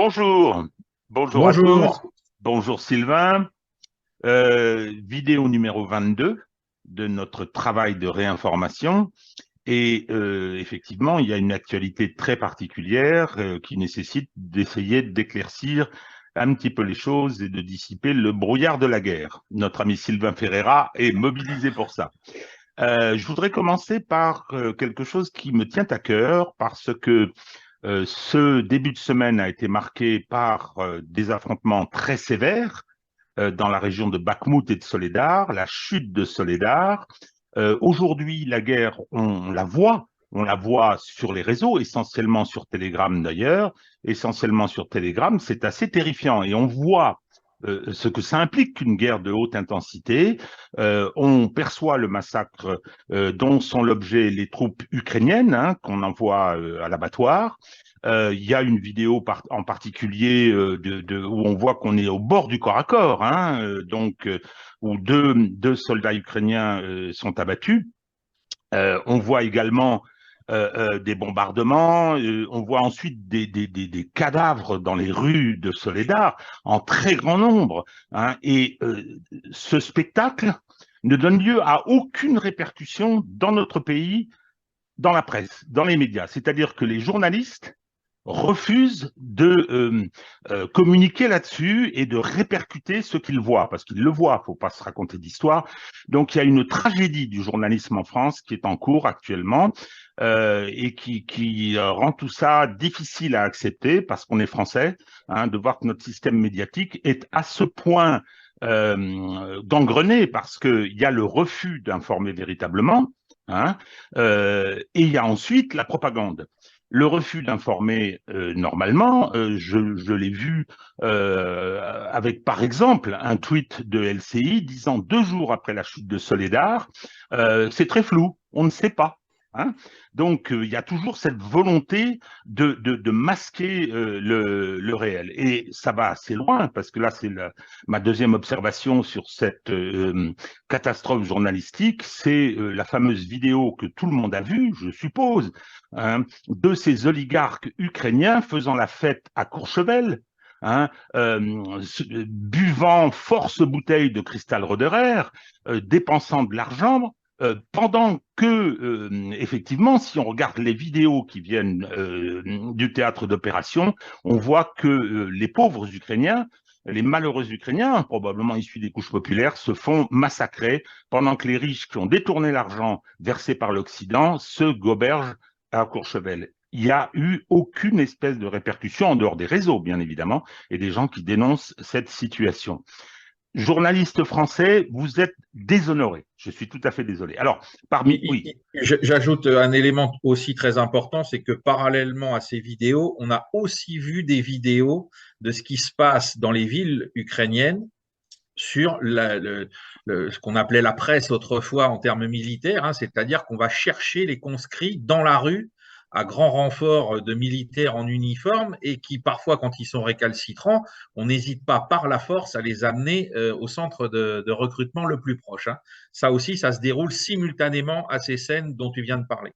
Bonjour, bonjour à tous, Bonjour. bonjour Sylvain. Vidéo numéro 22 de notre travail de réinformation. Et effectivement, il y a une actualité très particulière qui nécessite d'essayer d'éclaircir un petit peu les choses et de dissiper le brouillard de la guerre. Notre ami Sylvain Ferreira est mobilisé pour ça. Je voudrais commencer par quelque chose qui me tient à cœur parce que ce début de semaine a été marqué par des affrontements très sévères dans la région de Bakhmout et de Soledar, la chute de Soledar. Aujourd'hui, la guerre, on la voit sur les réseaux, essentiellement sur Telegram d'ailleurs, essentiellement sur Telegram, c'est assez terrifiant et on voit ce que ça implique qu'une guerre de haute intensité. On perçoit le massacre dont sont l'objet les troupes ukrainiennes hein, qu'on envoie à l'abattoir. Il y a une vidéo en particulier où on voit qu'on est au bord du corps à corps, hein, où deux soldats ukrainiens sont abattus. On voit également des bombardements, on voit ensuite des cadavres dans les rues de Soledar en très grand nombre. Hein, et ce spectacle ne donne lieu à aucune répercussion dans notre pays, dans la presse, dans les médias. C'est-à-dire que les journalistes refusent de communiquer là-dessus et de répercuter ce qu'ils voient, parce qu'ils le voient, il ne faut pas se raconter d'histoire. Donc il y a une tragédie du journalisme en France qui est en cours actuellement et qui rend tout ça difficile à accepter, parce qu'on est français, hein, de voir que notre système médiatique est à ce point gangrené, parce qu'il y a le refus d'informer véritablement, hein, et il y a ensuite la propagande. Le refus d'informer normalement, je l'ai vu avec par exemple un tweet de LCI disant 2 jours après la chute de Soledar, c'est très flou, on ne sait pas. Hein. Donc il y a toujours cette volonté de masquer le réel. Et ça va assez loin, parce que là c'est ma deuxième observation sur cette catastrophe journalistique, c'est la fameuse vidéo que tout le monde a vue, je suppose, hein, de ces oligarques ukrainiens faisant la fête à Courchevel, hein, buvant force bouteilles de cristal Roderer, dépensant de l'argent, pendant que, effectivement, si on regarde les vidéos qui viennent du théâtre d'opération, on voit que les pauvres Ukrainiens, les malheureux Ukrainiens, probablement issus des couches populaires, se font massacrer pendant que les riches qui ont détourné l'argent versé par l'Occident se gobergent à Courchevel. Il n'y a eu aucune espèce de répercussion en dehors des réseaux, bien évidemment, et des gens qui dénoncent cette situation. Journaliste français, vous êtes déshonoré. Je suis tout à fait désolé. Alors, oui, J'ajoute un élément aussi très important, c'est que parallèlement à ces vidéos, on a aussi vu des vidéos de ce qui se passe dans les villes ukrainiennes sur ce qu'on appelait la presse autrefois en termes militaires, hein, c'est-à-dire qu'on va chercher les conscrits dans la rue à grand renfort de militaires en uniforme et qui, parfois, quand ils sont récalcitrants, on n'hésite pas par la force à les amener au centre de recrutement le plus proche. Hein. Ça aussi, ça se déroule simultanément à ces scènes dont tu viens de parler.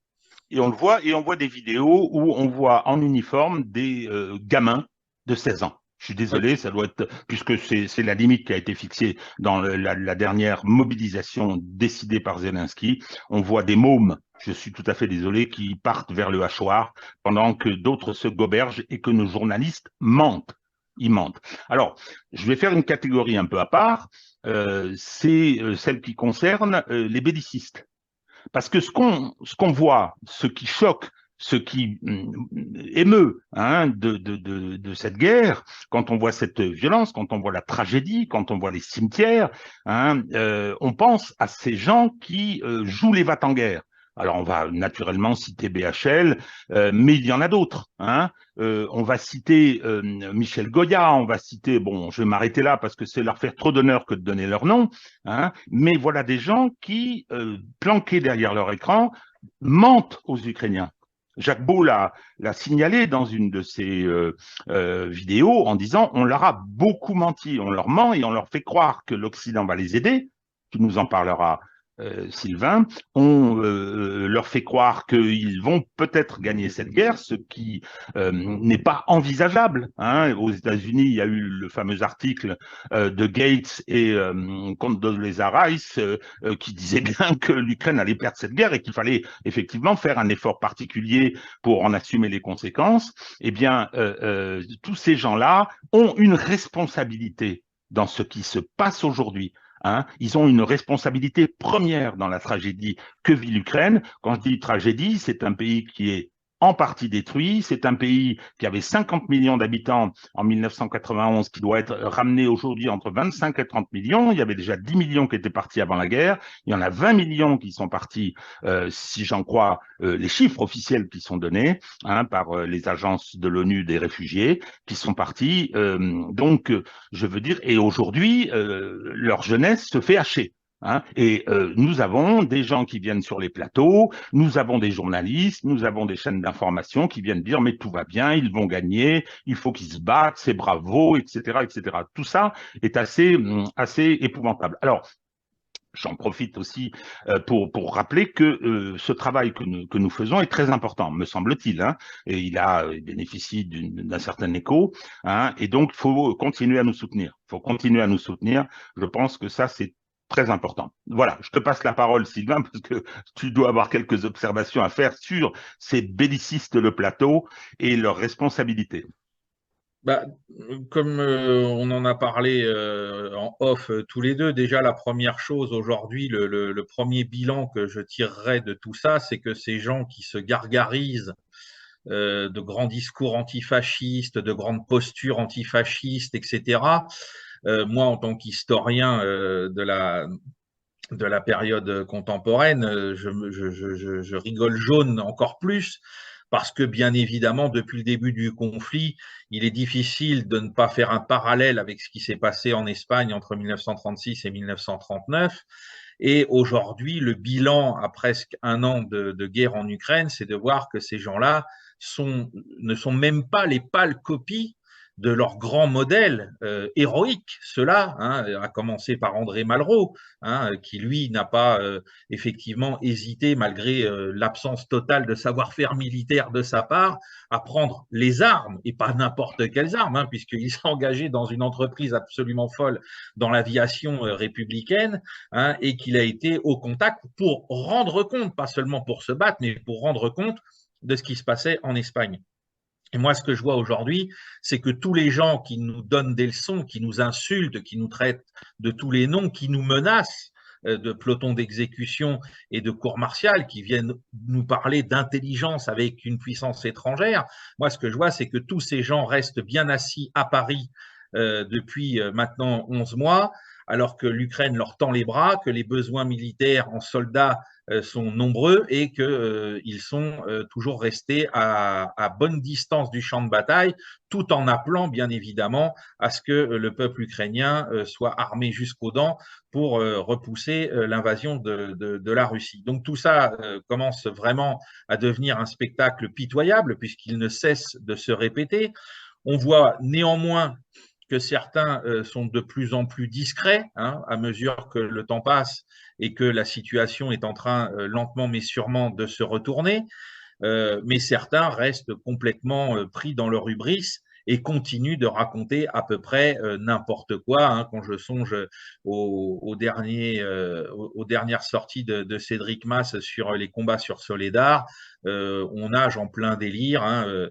et on le voit, et on voit des vidéos où on voit en uniforme des gamins de 16 ans. Je suis Oui. désolé, ça doit être, puisque c'est la limite qui a été fixée dans la dernière mobilisation décidée par Zelensky. On voit des mômes, je suis tout à fait désolé, qui partent vers le hachoir pendant que d'autres se gobergent et que nos journalistes mentent. Ils mentent. Alors, je vais faire une catégorie un peu à part, c'est celle qui concerne les bellicistes. Parce que ce qu'on voit, ce qui choque, ce qui émeut hein, de cette guerre, quand on voit cette violence, quand on voit la tragédie, quand on voit les cimetières, hein, on pense à ces gens qui jouent les va-t-en-guerre. Alors on va naturellement citer BHL, mais il y en a d'autres. Hein. On va citer Michel Goya, on va citer, bon, je vais m'arrêter là parce que c'est leur faire trop d'honneur que de donner leur nom, hein, mais voilà des gens qui, planqués derrière leur écran, mentent aux Ukrainiens. Jacques Beau l'a signalé dans une de ses vidéos en disant on leur a beaucoup menti, on leur ment et on leur fait croire que l'Occident va les aider, tu nous en parleras Sylvain, on leur fait croire qu'ils vont peut-être gagner cette guerre, ce qui n'est pas envisageable. Hein. Aux États-Unis, il y a eu le fameux article de Gates et Condoleezza Rice qui disait bien que l'Ukraine allait perdre cette guerre et qu'il fallait effectivement faire un effort particulier pour en assumer les conséquences. Eh bien, tous ces gens-là ont une responsabilité dans ce qui se passe aujourd'hui. Hein, ils ont une responsabilité première dans la tragédie que vit l'Ukraine. Quand je dis tragédie, c'est un pays qui est en partie détruit. C'est un pays qui avait 50 millions d'habitants en 1991, qui doit être ramené aujourd'hui entre 25 et 30 millions. Il y avait déjà 10 millions qui étaient partis avant la guerre. Il y en a 20 millions qui sont partis, si j'en crois les chiffres officiels qui sont donnés hein, par les agences de l'ONU des réfugiés, qui sont partis. Donc, je veux dire, et aujourd'hui, leur jeunesse se fait hacher. Hein, et nous avons des gens qui viennent sur les plateaux, nous avons des journalistes, nous avons des chaînes d'information qui viennent dire mais tout va bien, ils vont gagner, il faut qu'ils se battent, c'est bravo, etc., etc. Tout ça est assez épouvantable. Alors, j'en profite aussi pour rappeler que ce travail que nous faisons est très important, me semble-t-il, hein, et il bénéficie d'un certain écho, hein, et donc il faut continuer à nous soutenir. Il faut continuer à nous soutenir. Je pense que ça, c'est très important. Voilà, je te passe la parole, Sylvain, parce que tu dois avoir quelques observations à faire sur ces bellicistes de plateau et leurs responsabilités. Bah, comme on en a parlé en off tous les deux, déjà la première chose aujourd'hui, le premier bilan que je tirerais de tout ça, c'est que ces gens qui se gargarisent de grands discours antifascistes, de grandes postures antifascistes, etc. Moi, en tant qu'historien de la période contemporaine, je rigole jaune encore plus parce que bien évidemment, depuis le début du conflit, il est difficile de ne pas faire un parallèle avec ce qui s'est passé en Espagne entre 1936 et 1939. Et aujourd'hui, le bilan à presque un an de guerre en Ukraine, c'est de voir que ces gens-là ne sont même pas les pâles copies de leurs grands modèles héroïques. Cela, hein, à commencer par André Malraux, hein, qui lui n'a pas effectivement hésité, malgré l'absence totale de savoir-faire militaire de sa part, à prendre les armes, et pas n'importe quelles armes, hein, puisqu'il s'est engagé dans une entreprise absolument folle dans l'aviation républicaine, hein, et qu'il a été au contact pour rendre compte, pas seulement pour se battre, mais pour rendre compte de ce qui se passait en Espagne. Et moi, ce que je vois aujourd'hui, c'est que tous les gens qui nous donnent des leçons, qui nous insultent, qui nous traitent de tous les noms, qui nous menacent de pelotons d'exécution et de cours martiales, qui viennent nous parler d'intelligence avec une puissance étrangère, moi, ce que je vois, c'est que tous ces gens restent bien assis à Paris depuis maintenant 11 mois, alors que l'Ukraine leur tend les bras, que les besoins militaires en soldats sont nombreux et qu'ils sont toujours restés à bonne distance du champ de bataille, tout en appelant bien évidemment à ce que le peuple ukrainien soit armé jusqu'aux dents pour repousser l'invasion de la Russie. Donc tout ça commence vraiment à devenir un spectacle pitoyable puisqu'il ne cesse de se répéter. On voit néanmoins que certains sont de plus en plus discrets hein, à mesure que le temps passe et que la situation est en train lentement mais sûrement de se retourner. Mais certains restent complètement pris dans leur hubris et continuent de raconter à peu près n'importe quoi. Hein, quand je songe aux dernières sorties de Cédric Masse sur les combats sur Soledar, on nage en plein délire. Hein,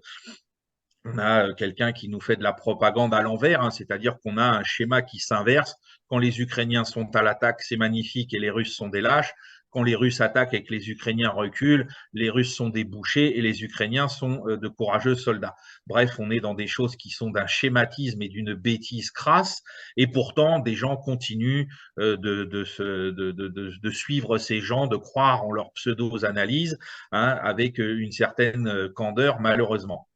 on a quelqu'un qui nous fait de la propagande à l'envers, hein, c'est-à-dire qu'on a un schéma qui s'inverse. Quand les Ukrainiens sont à l'attaque, c'est magnifique et les Russes sont des lâches. Quand les Russes attaquent et que les Ukrainiens reculent, les Russes sont des bouchers et les Ukrainiens sont de courageux soldats. Bref, on est dans des choses qui sont d'un schématisme et d'une bêtise crasse. Et pourtant, des gens continuent de suivre ces gens, de croire en leurs pseudo-analyses, hein, avec une certaine candeur, malheureusement.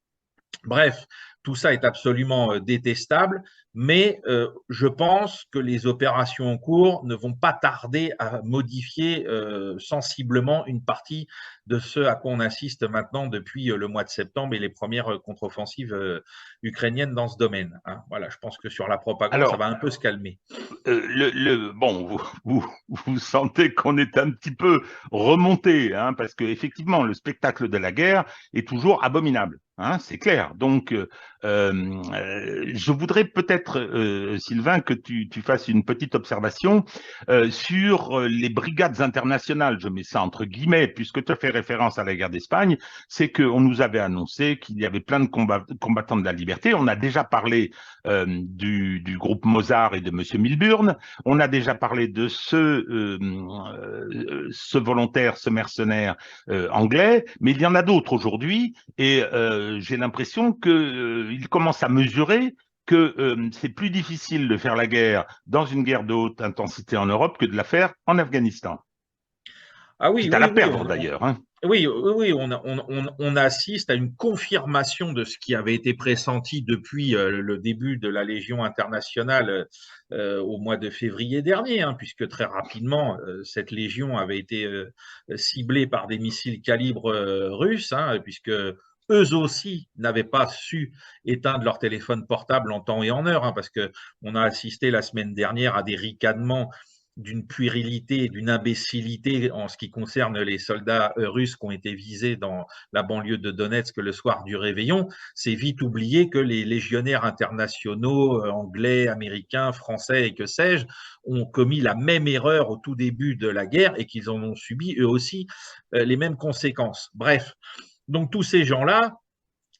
Bref, tout ça est absolument détestable, mais je pense que les opérations en cours ne vont pas tarder à modifier sensiblement une partie de ce à quoi on assiste maintenant depuis le mois de septembre et les premières contre-offensives ukrainiennes dans ce domaine. Hein. Voilà, je pense que sur la propagande, ça Alors, va un peu se calmer. bon, vous sentez qu'on est un petit peu remonté, hein, parce que effectivement, le spectacle de la guerre est toujours abominable, hein, c'est clair. Donc, je voudrais peut-être, Sylvain, que tu fasses une petite observation sur les brigades internationales. Je mets ça entre guillemets, puisque tu as fait référence à la guerre d'Espagne. C'est qu'on nous avait annoncé qu'il y avait plein de combattants de la liberté. On a déjà parlé du groupe Mozart et de Monsieur Milburn. On a déjà parlé de ce volontaire, ce mercenaire anglais, mais il y en a d'autres aujourd'hui et j'ai l'impression qu'il commence à mesurer que c'est plus difficile de faire la guerre dans une guerre de haute intensité en Europe que de la faire en Afghanistan. Ah oui, Quitte à oui, la oui, perdre d'ailleurs. Hein. oui, oui, on assiste à une confirmation de ce qui avait été pressenti depuis le début de la Légion internationale au mois de février dernier, hein, puisque très rapidement, cette Légion avait été ciblée par des missiles calibre russes, hein, puisque eux aussi n'avaient pas su éteindre leur téléphone portable en temps et en heure, hein, parce que on a assisté la semaine dernière à des ricanements d'une puérilité, d'une imbécilité en ce qui concerne les soldats russes qui ont été visés dans la banlieue de Donetsk le soir du réveillon. C'est vite oublié que les légionnaires internationaux, anglais, américains, français et que sais-je, ont commis la même erreur au tout début de la guerre et qu'ils en ont subi eux aussi les mêmes conséquences. Bref, donc tous ces gens-là,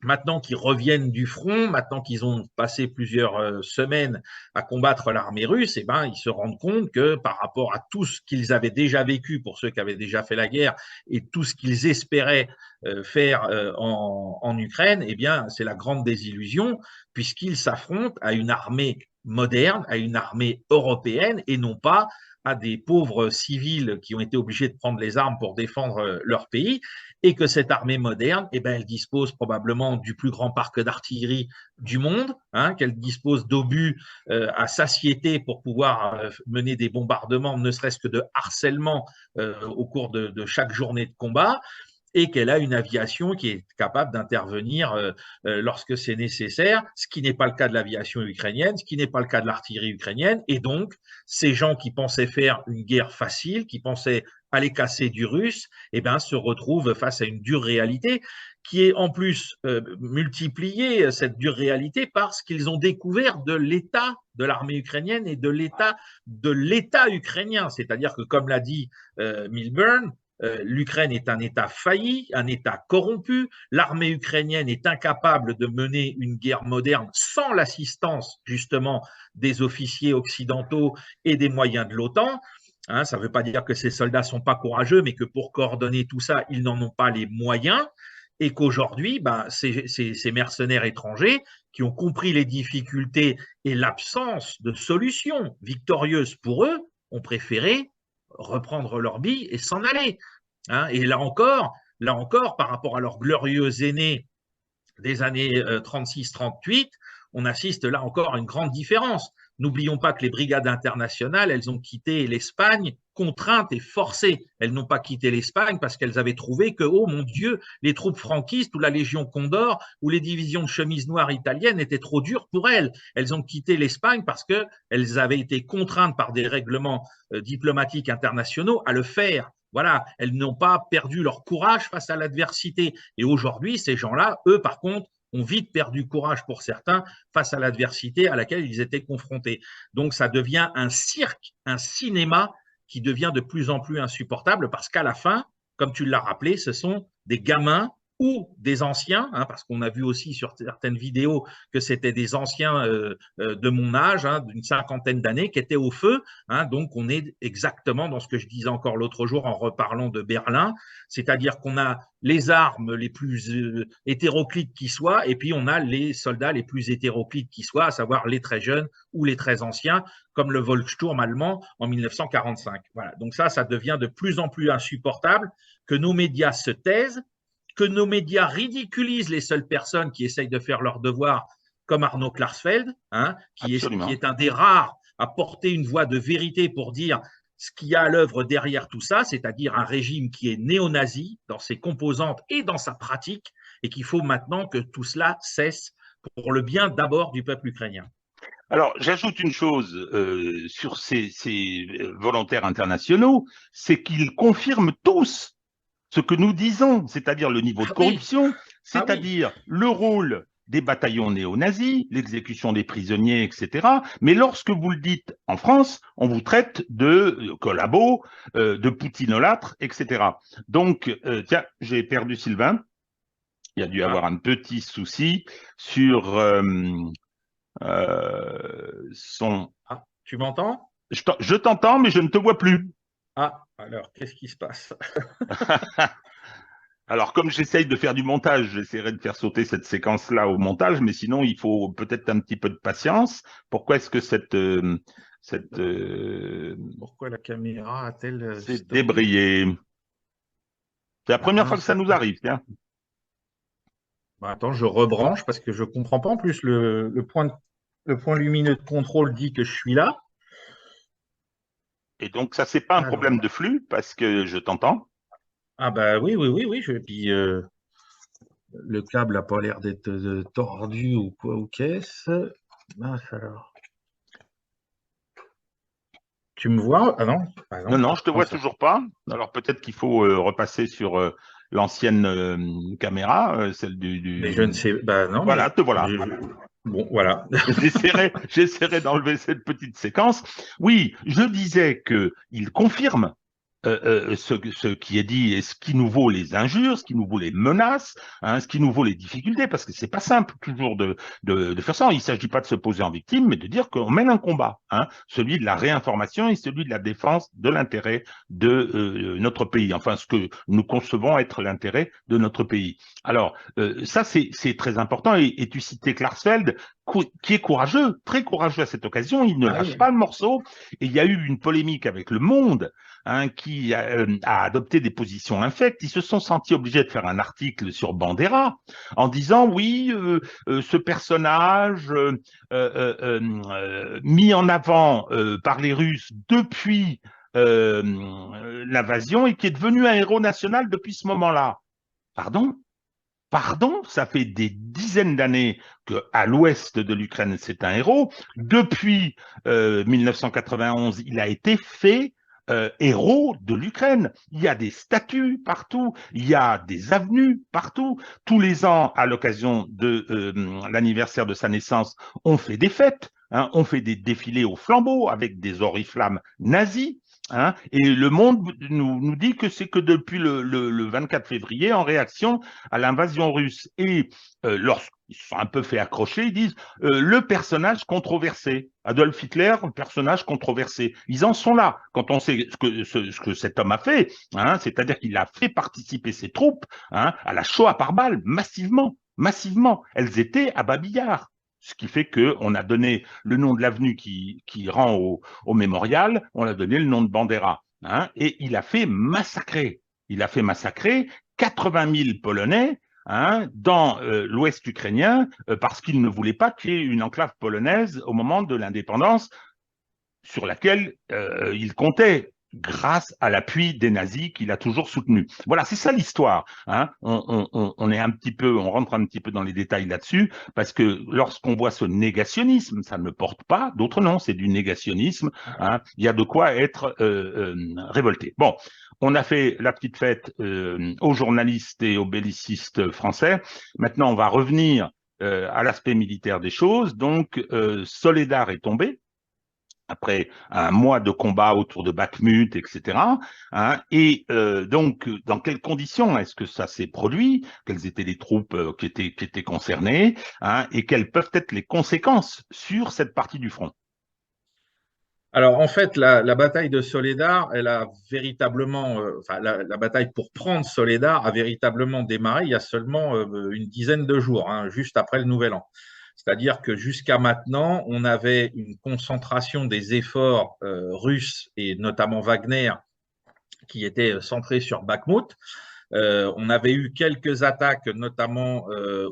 maintenant qu'ils reviennent du front, maintenant qu'ils ont passé plusieurs semaines à combattre l'armée russe, eh ben, ils se rendent compte que par rapport à tout ce qu'ils avaient déjà vécu pour ceux qui avaient déjà fait la guerre et tout ce qu'ils espéraient faire en Ukraine, eh bien, c'est la grande désillusion puisqu'ils s'affrontent à une armée moderne, à une armée européenne et non pas à des pauvres civils qui ont été obligés de prendre les armes pour défendre leur pays et que cette armée moderne, eh ben, elle dispose probablement du plus grand parc d'artillerie du monde, hein, qu'elle dispose d'obus à satiété pour pouvoir mener des bombardements, ne serait-ce que de harcèlement au cours de chaque journée de combat, et qu'elle a une aviation qui est capable d'intervenir lorsque c'est nécessaire, ce qui n'est pas le cas de l'aviation ukrainienne, ce qui n'est pas le cas de l'artillerie ukrainienne. Et donc, ces gens qui pensaient faire une guerre facile, qui pensaient aller casser du russe, eh ben, se retrouvent face à une dure réalité qui est en plus multipliée, cette dure réalité, parce qu'ils ont découvert de l'état de l'armée ukrainienne et de l'État ukrainien. C'est-à-dire que, comme l'a dit Milburn, l'Ukraine est un État failli, un État corrompu. L'armée ukrainienne est incapable de mener une guerre moderne sans l'assistance, justement, des officiers occidentaux et des moyens de l'OTAN. Hein, ça ne veut pas dire que ces soldats ne sont pas courageux, mais que pour coordonner tout ça, ils n'en ont pas les moyens. Et qu'aujourd'hui, ben, ces mercenaires étrangers qui ont compris les difficultés et l'absence de solutions victorieuses pour eux ont préféré reprendre leurs billes et s'en aller. Hein, et là encore, par rapport à leurs glorieux aînés des années 36-38, on assiste là encore à une grande différence. N'oublions pas que les brigades internationales, elles ont quitté l'Espagne contraintes et forcées. Elles n'ont pas quitté l'Espagne parce qu'elles avaient trouvé que, oh mon Dieu, les troupes franquistes ou la Légion Condor ou les divisions de chemises noires italiennes étaient trop dures pour elles. Elles ont quitté l'Espagne parce qu'elles avaient été contraintes par des règlements diplomatiques internationaux à le faire. Voilà, elles n'ont pas perdu leur courage face à l'adversité. Et aujourd'hui, ces gens-là, eux, par contre, ont vite perdu courage pour certains face à l'adversité à laquelle ils étaient confrontés. Donc, ça devient un cirque, un cinéma qui devient de plus en plus insupportable parce qu'à la fin, comme tu l'as rappelé, ce sont des gamins ou des anciens, hein, parce qu'on a vu aussi sur certaines vidéos que c'était des anciens de mon âge, hein, d'une cinquantaine d'années, qui étaient au feu. Hein, donc, on est exactement dans ce que je disais encore l'autre jour en reparlant de Berlin, c'est-à-dire qu'on a les armes les plus hétéroclites qui soient, et puis on a les soldats les plus hétéroclites qui soient, à savoir les très jeunes ou les très anciens, comme le Volkssturm allemand en 1945. Voilà. Donc ça devient de plus en plus insupportable que nos médias se taisent, que nos médias ridiculisent les seules personnes qui essayent de faire leur devoir, comme Arnaud Klarsfeld, hein, qui Absolument. est un des rares à porter une voix de vérité pour dire ce qu'il y a à l'œuvre derrière tout ça, c'est-à-dire un régime qui est néo-nazi dans ses composantes et dans sa pratique, et qu'il faut maintenant que tout cela cesse pour le bien d'abord du peuple ukrainien. Alors, j'ajoute une chose sur ces volontaires internationaux, c'est qu'ils confirment tous ce que nous disons, c'est-à-dire le niveau de Ah oui, corruption, ah oui. c'est-à-dire le rôle des bataillons néo-nazis, l'exécution des prisonniers, etc. Mais lorsque vous le dites en France, on vous traite de collabos, de poutinolâtres, etc. Donc, tiens, j'ai perdu Sylvain. Il y a dû y avoir Ah, un petit souci sur son... ah, tu m'entends? Je t'entends, mais je ne te vois plus. Ah, alors, qu'est-ce qui se passe? Alors, comme j'essaye de faire du montage, j'essaierai de faire sauter cette séquence-là au montage, mais sinon, il faut peut-être un petit peu de patience. Pourquoi est-ce que cette Pourquoi la caméra a-t-elle s'est stoppé? débrayée? C'est la Ah première fois que mince. ça nous arrive, tiens. Bah, attends, je rebranche parce que je ne comprends pas. En plus, le point lumineux de contrôle dit que je suis là. Et donc, ça, c'est pas un problème Alors, de flux, parce que je t'entends. ah bah oui, oui, oui, oui. Puis le câble n'a pas l'air d'être tordu ou quoi ou qu'est-ce. Mince alors. Tu me vois? Ah non, ah Non, non. non, je te Non, vois toujours pas. Alors, peut-être qu'il faut repasser sur l'ancienne caméra, celle mais je ne sais. Bah non, Voilà, mais te voilà. bon, voilà. J'essaierai d'enlever cette petite séquence. Oui, je disais que il confirme ce qui est dit et ce qui nous vaut les injures, ce qui nous vaut les menaces, hein, ce qui nous vaut les difficultés, parce que c'est pas simple toujours de faire ça. Il ne s'agit pas de se poser en victime, mais de dire qu'on mène un combat, hein, celui de la réinformation et celui de la défense de l'intérêt de notre pays, enfin ce que nous concevons être l'intérêt de notre pays. Alors, ça, c'est très important. Et tu citais Klarsfeld, qui est courageux, très courageux à cette occasion. Il ne Ah lâche oui. pas le morceau. Et il y a eu une polémique avec Le Monde, hein, qui a adopté des positions infectes. Ils se sont sentis obligés de faire un article sur Bandera en disant oui, ce personnage mis en avant par les Russes depuis l'invasion et qui est devenu un héros national depuis ce moment-là. Pardon? Pardon, ça fait des dizaines d'années qu'à l'ouest de l'Ukraine, c'est un héros. Depuis 1991, il a été fait héros de l'Ukraine. Il y a des statues partout, il y a des avenues partout. Tous les ans, à l'occasion de l'anniversaire de sa naissance, on fait des fêtes, hein, on fait des défilés au flambeau avec des oriflammes nazis. Hein, et Le Monde nous dit que c'est que depuis le 24 février, en réaction à l'invasion russe. Et lorsqu'ils se sont un peu fait accrocher, ils disent le personnage controversé. Adolf Hitler, le personnage controversé. Ils en sont là. Quand on sait ce que cet homme a fait, hein, c'est-à-dire qu'il a fait participer ses troupes, hein, à la Shoah par balle, massivement, massivement. Elles étaient à Babillard. Ce qui fait qu'on a donné le nom de l'avenue qui rend au mémorial, on a donné le nom de Bandera. Hein, et il a fait massacrer. Il a fait massacrer 80 000 Polonais, hein, dans l'Ouest ukrainien parce qu'il ne voulait pas créer une enclave polonaise au moment de l'indépendance sur laquelle il comptait grâce à l'appui des nazis qu'il a toujours soutenu. Voilà, c'est ça l'histoire. Hein. On est un petit peu, on rentre un petit peu dans les détails là-dessus, parce que lorsqu'on voit ce négationnisme, ça ne porte pas d'autre nom, c'est du négationnisme. Hein. Il y a de quoi être révolté. Bon, on a fait la petite fête aux journalistes et aux bellicistes français. Maintenant, on va revenir à l'aspect militaire des choses. Donc, Soledar est tombé après un mois de combat autour de Bakhmut, etc. Hein, et donc, dans quelles conditions est-ce que ça s'est produit? Quelles étaient les troupes qui étaient concernées? Hein, et quelles peuvent être les conséquences sur cette partie du front? Alors, en fait, la bataille de Soledar, elle a véritablement, enfin, la bataille pour prendre Soledar a véritablement démarré il y a seulement une dizaine de jours, hein, juste après le Nouvel An. C'est-à-dire que jusqu'à maintenant, on avait une concentration des efforts russes et notamment Wagner qui était centré sur Bakhmut. On avait eu quelques attaques, notamment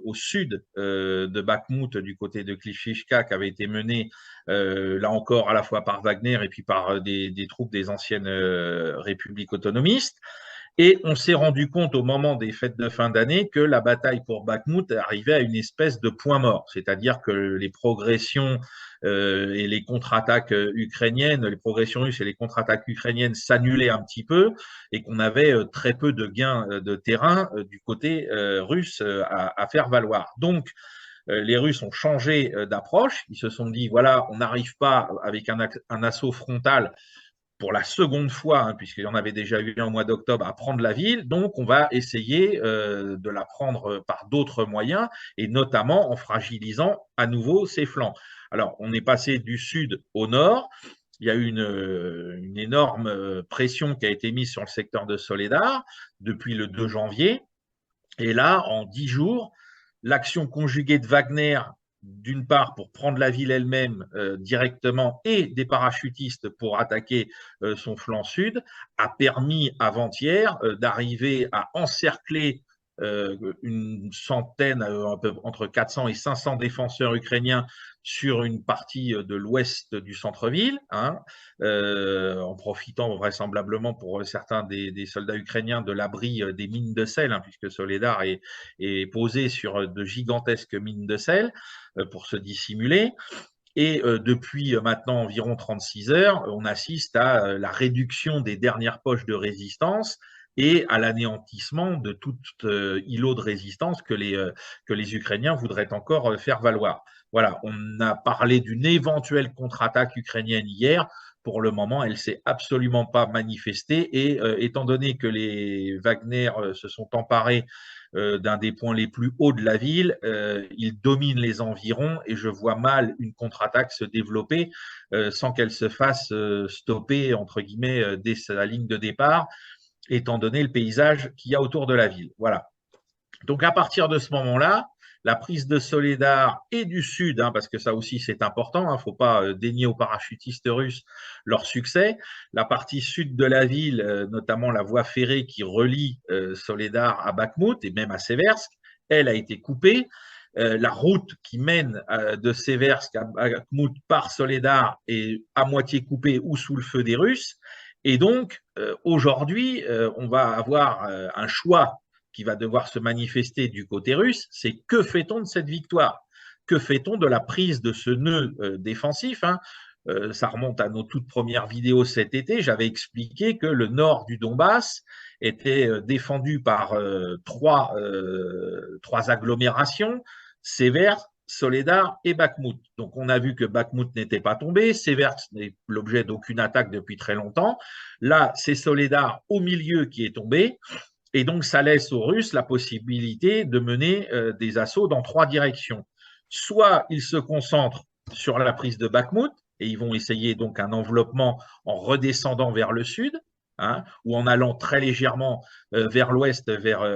au sud de Bakhmout, du côté de Klishchiivka, qui avaient été menées, là encore, à la fois par Wagner et puis par des troupes des anciennes républiques autonomistes. Et on s'est rendu compte au moment des fêtes de fin d'année que la bataille pour Bakhmout arrivait à une espèce de point mort, c'est-à-dire que les progressions et les contre-attaques ukrainiennes, les progressions russes et les contre-attaques ukrainiennes s'annulaient un petit peu et qu'on avait très peu de gains de terrain du côté russe à faire valoir. Donc, les Russes ont changé d'approche. Ils se sont dit, voilà, on n'arrive pas avec un assaut frontal pour la seconde fois, hein, puisqu'il y en avait déjà eu un au mois d'octobre, à prendre la ville. Donc, on va essayer de la prendre par d'autres moyens, et notamment en fragilisant à nouveau ses flancs. Alors, on est passé du sud au nord. Il y a eu une énorme pression qui a été mise sur le secteur de Soledar depuis le 2 janvier. Et là, en 10 jours, l'action conjuguée de Wagner, d'une part pour prendre la ville elle-même directement, et des parachutistes pour attaquer son flanc sud, a permis avant-hier d'arriver à encercler une centaine, entre 400 et 500 défenseurs ukrainiens sur une partie de l'ouest du centre-ville, hein, en profitant vraisemblablement pour certains des soldats ukrainiens de l'abri des mines de sel, hein, puisque Soledar est posé sur de gigantesques mines de sel pour se dissimuler. Et depuis maintenant environ 36 heures, on assiste à la réduction des dernières poches de résistance et à l'anéantissement de tout îlot de résistance que les Ukrainiens voudraient encore faire valoir. Voilà, on a parlé d'une éventuelle contre-attaque ukrainienne hier. Pour le moment, elle ne s'est absolument pas manifestée. Et étant donné que les Wagner se sont emparés d'un des points les plus hauts de la ville, ils dominent les environs et je vois mal une contre-attaque se développer sans qu'elle se fasse stopper, entre guillemets, dès la ligne de départ, étant donné le paysage qu'il y a autour de la ville. Voilà. Donc, à partir de ce moment-là, la prise de Soledar et du sud, hein, parce que ça aussi c'est important, il ne faut pas dénier aux parachutistes russes leur succès. La partie sud de la ville, notamment la voie ferrée qui relie Soledar à Bakhmout et même à Seversk, elle a été coupée. La route qui mène de Seversk à Bakhmout par Soledar est à moitié coupée ou sous le feu des Russes. Et donc, aujourd'hui, on va avoir un choix qui va devoir se manifester du côté russe, c'est que fait-on de cette victoire? Que fait-on de la prise de ce nœud défensif, hein? Ça remonte à nos toutes premières vidéos cet été. J'avais expliqué que le nord du Donbass était défendu par trois agglomérations, Seversk, Soledar et Bakhmout. Donc, on a vu que Bakhmout n'était pas tombé, Seversk n'est l'objet d'aucune attaque depuis très longtemps. Là, c'est Soledar au milieu qui est tombé. Et donc, ça laisse aux Russes la possibilité de mener des assauts dans 3 directions. Soit ils se concentrent sur la prise de Bakhmout, et ils vont essayer donc un enveloppement en redescendant vers le sud, hein, ou en allant très légèrement vers l'ouest, vers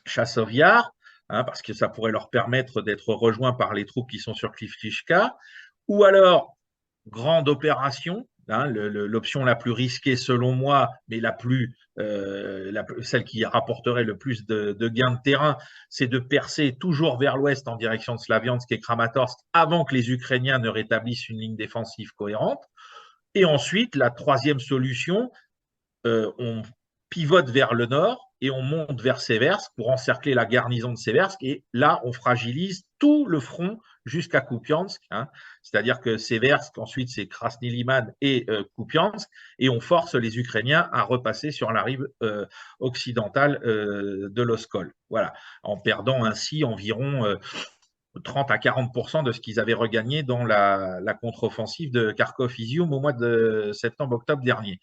Chassov Yar, hein, parce que ça pourrait leur permettre d'être rejoints par les troupes qui sont sur Klishchiivka, ou alors grande opération, hein, l'option la plus risquée selon moi, mais celle qui rapporterait le plus de gains de terrain, c'est de percer toujours vers l'ouest en direction de Slaviansk et Kramatorsk avant que les Ukrainiens ne rétablissent une ligne défensive cohérente. Et ensuite, la troisième solution, on pivote vers le nord et on monte vers Seversk pour encercler la garnison de Seversk. Et là, on fragilise tout le front jusqu'à Kupiansk. Hein. C'est-à-dire que Seversk, ensuite, c'est Krasny Liman et Kupiansk. Et on force les Ukrainiens à repasser sur la rive occidentale de l'Oskol. Voilà. En perdant ainsi environ 30 à 40% de ce qu'ils avaient regagné dans la contre-offensive de Kharkov-Izium au mois de septembre-octobre dernier.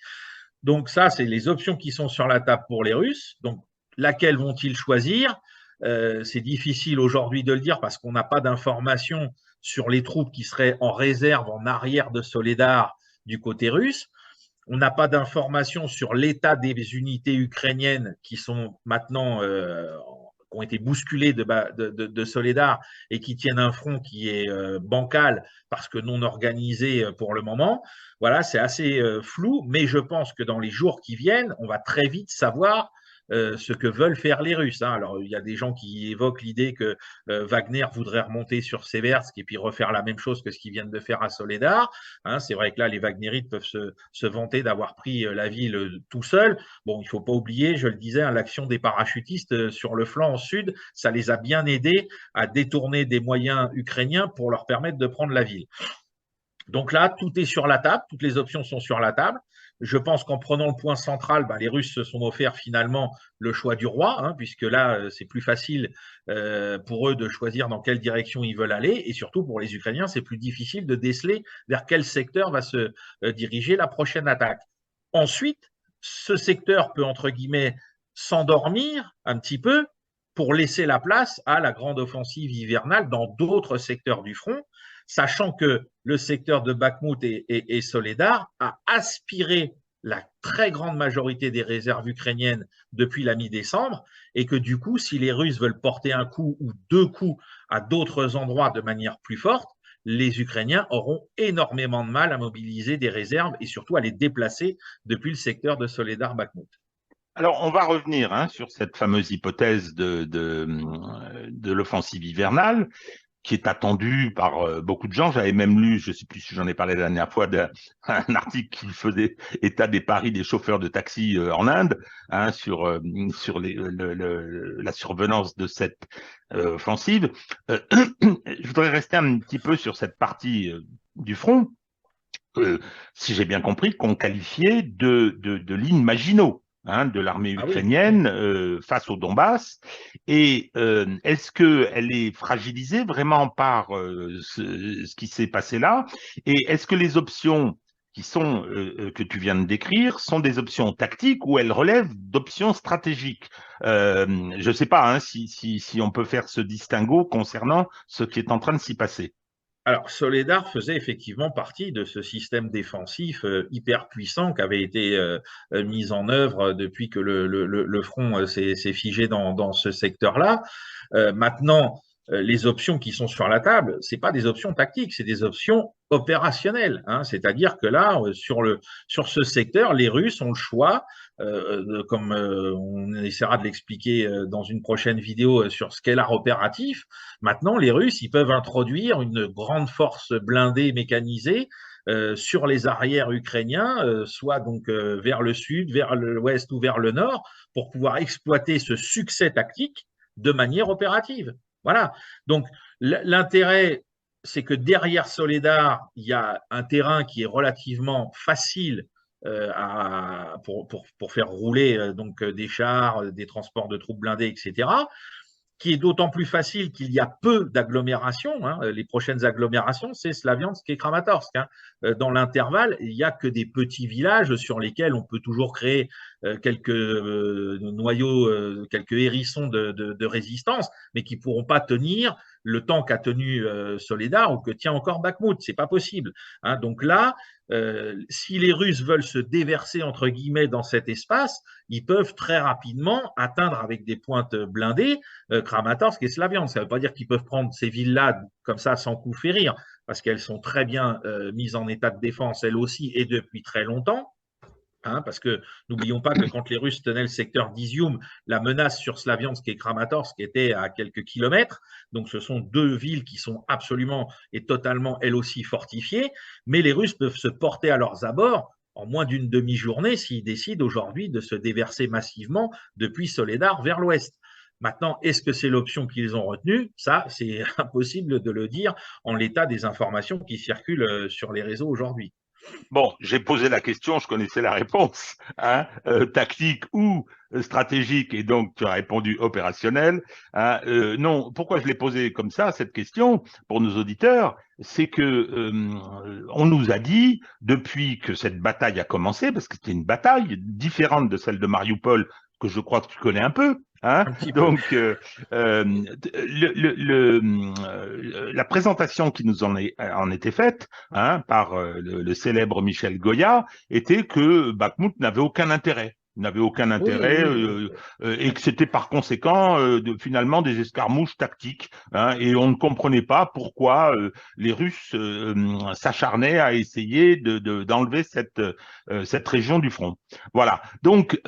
Donc ça, c'est les options qui sont sur la table pour les Russes. Donc, laquelle vont-ils choisir? C'est difficile aujourd'hui de le dire parce qu'on n'a pas d'informations sur les troupes qui seraient en réserve, en arrière de Soledar du côté russe. On n'a pas d'informations sur l'état des unités ukrainiennes qui sont maintenant qui ont été bousculées de Soledar et qui tiennent un front qui est bancal parce que non organisé pour le moment. Voilà, c'est assez flou, mais je pense que dans les jours qui viennent, on va très vite savoir ce que veulent faire les Russes. Hein. Alors, il y a des gens qui évoquent l'idée que Wagner voudrait remonter sur Seversk et puis refaire la même chose que ce qu'ils viennent de faire à Soledar. Hein. C'est vrai que là, les Wagnerites peuvent se vanter d'avoir pris la ville tout seuls. Bon, il ne faut pas oublier, je le disais, hein, l'action des parachutistes sur le flanc sud, ça les a bien aidés à détourner des moyens ukrainiens pour leur permettre de prendre la ville. Donc là, tout est sur la table, toutes les options sont sur la table. Je pense qu'en prenant le point central, les Russes se sont offerts finalement le choix du roi, hein, puisque là, c'est plus facile pour eux de choisir dans quelle direction ils veulent aller, et surtout pour les Ukrainiens, c'est plus difficile de déceler vers quel secteur va se diriger la prochaine attaque. Ensuite, ce secteur peut, entre guillemets, s'endormir un petit peu pour laisser la place à la grande offensive hivernale dans d'autres secteurs du front, sachant que le secteur de Bakhmout et Soledar a aspiré la très grande majorité des réserves ukrainiennes depuis la mi-décembre et que du coup, si les Russes veulent porter un coup ou deux coups à d'autres endroits de manière plus forte, les Ukrainiens auront énormément de mal à mobiliser des réserves et surtout à les déplacer depuis le secteur de Soledar-Bakhmout. Alors, on va revenir sur cette fameuse hypothèse de l'offensive hivernale, qui est attendu par beaucoup de gens. J'avais même lu, je ne sais plus si j'en ai parlé la dernière fois, un article qui faisait état des paris des chauffeurs de taxi en Inde sur la survenance de cette offensive. Je voudrais rester un petit peu sur cette partie du front, si j'ai bien compris, qu'on qualifiait de ligne Maginot. De l'armée ukrainienne face au Donbass. Et est-ce qu'elle est fragilisée vraiment par ce qui s'est passé là? Et est-ce que les options qui sont que tu viens de décrire sont des options tactiques ou elles relèvent d'options stratégiques? Je ne sais pas si on peut faire ce distinguo concernant ce qui est en train de s'y passer. Alors, Soledar faisait effectivement partie de ce système défensif hyper puissant qui avait été mis en œuvre depuis que le front s'est figé dans ce secteur-là. Maintenant, les options qui sont sur la table, c'est pas des options tactiques, c'est des options opérationnelles. Hein. C'est-à-dire que là, sur ce secteur, les Russes ont le choix, comme on essaiera de l'expliquer dans une prochaine vidéo sur ce qu'est l'art opératif. Maintenant, les Russes, ils peuvent introduire une grande force blindée mécanisée sur les arrières ukrainiens, soit donc vers le sud, vers l'ouest ou vers le nord, pour pouvoir exploiter ce succès tactique de manière opérative. Voilà. Donc, l'intérêt, c'est que derrière Soledar, il y a un terrain qui est relativement facile pour faire rouler donc des chars, des transports de troupes blindées, etc., qui est d'autant plus facile qu'il y a peu d'agglomérations. Hein. Les prochaines agglomérations, c'est Slaviansk et Kramatorsk. Hein. Dans l'intervalle, il n'y a que des petits villages sur lesquels on peut toujours créer quelques noyaux, quelques hérissons de résistance, mais qui ne pourront pas tenir le temps qu'a tenu Soledar ou que tient encore Bakhmout. C'est pas possible. Hein. Donc là, si les Russes veulent se déverser entre guillemets dans cet espace, ils peuvent très rapidement atteindre avec des pointes blindées Kramatorsk et Slaviansk. Ça ne veut pas dire qu'ils peuvent prendre ces villes-là comme ça sans coup férir, parce qu'elles sont très bien mises en état de défense, elles aussi, et depuis très longtemps. Hein, parce que n'oublions pas que quand les Russes tenaient le secteur d'Izium, la menace sur Slaviansk et Kramatorsk était à quelques kilomètres. Donc ce sont deux villes qui sont absolument et totalement, elles aussi, fortifiées. Mais les Russes peuvent se porter à leurs abords en moins d'une demi-journée s'ils décident aujourd'hui de se déverser massivement depuis Soledar vers l'ouest. Maintenant, est-ce que c'est l'option qu'ils ont retenue? Ça, c'est impossible de le dire en l'état des informations qui circulent sur les réseaux aujourd'hui. Bon, j'ai posé la question, je connaissais la réponse, tactique ou stratégique, et donc tu as répondu opérationnel. Non, pourquoi je l'ai posé comme ça, cette question, pour nos auditeurs, c'est que on nous a dit, depuis que cette bataille a commencé, parce que c'était une bataille différente de celle de Mariupol, que je crois que tu connais un peu, donc, la présentation qui nous en était faite par le célèbre Michel Goya était que Bakhmout n'avait aucun intérêt. Et que c'était par conséquent finalement des escarmouches tactiques. Et on ne comprenait pas pourquoi les Russes s'acharnaient à essayer d'enlever cette région du front. Voilà. Donc,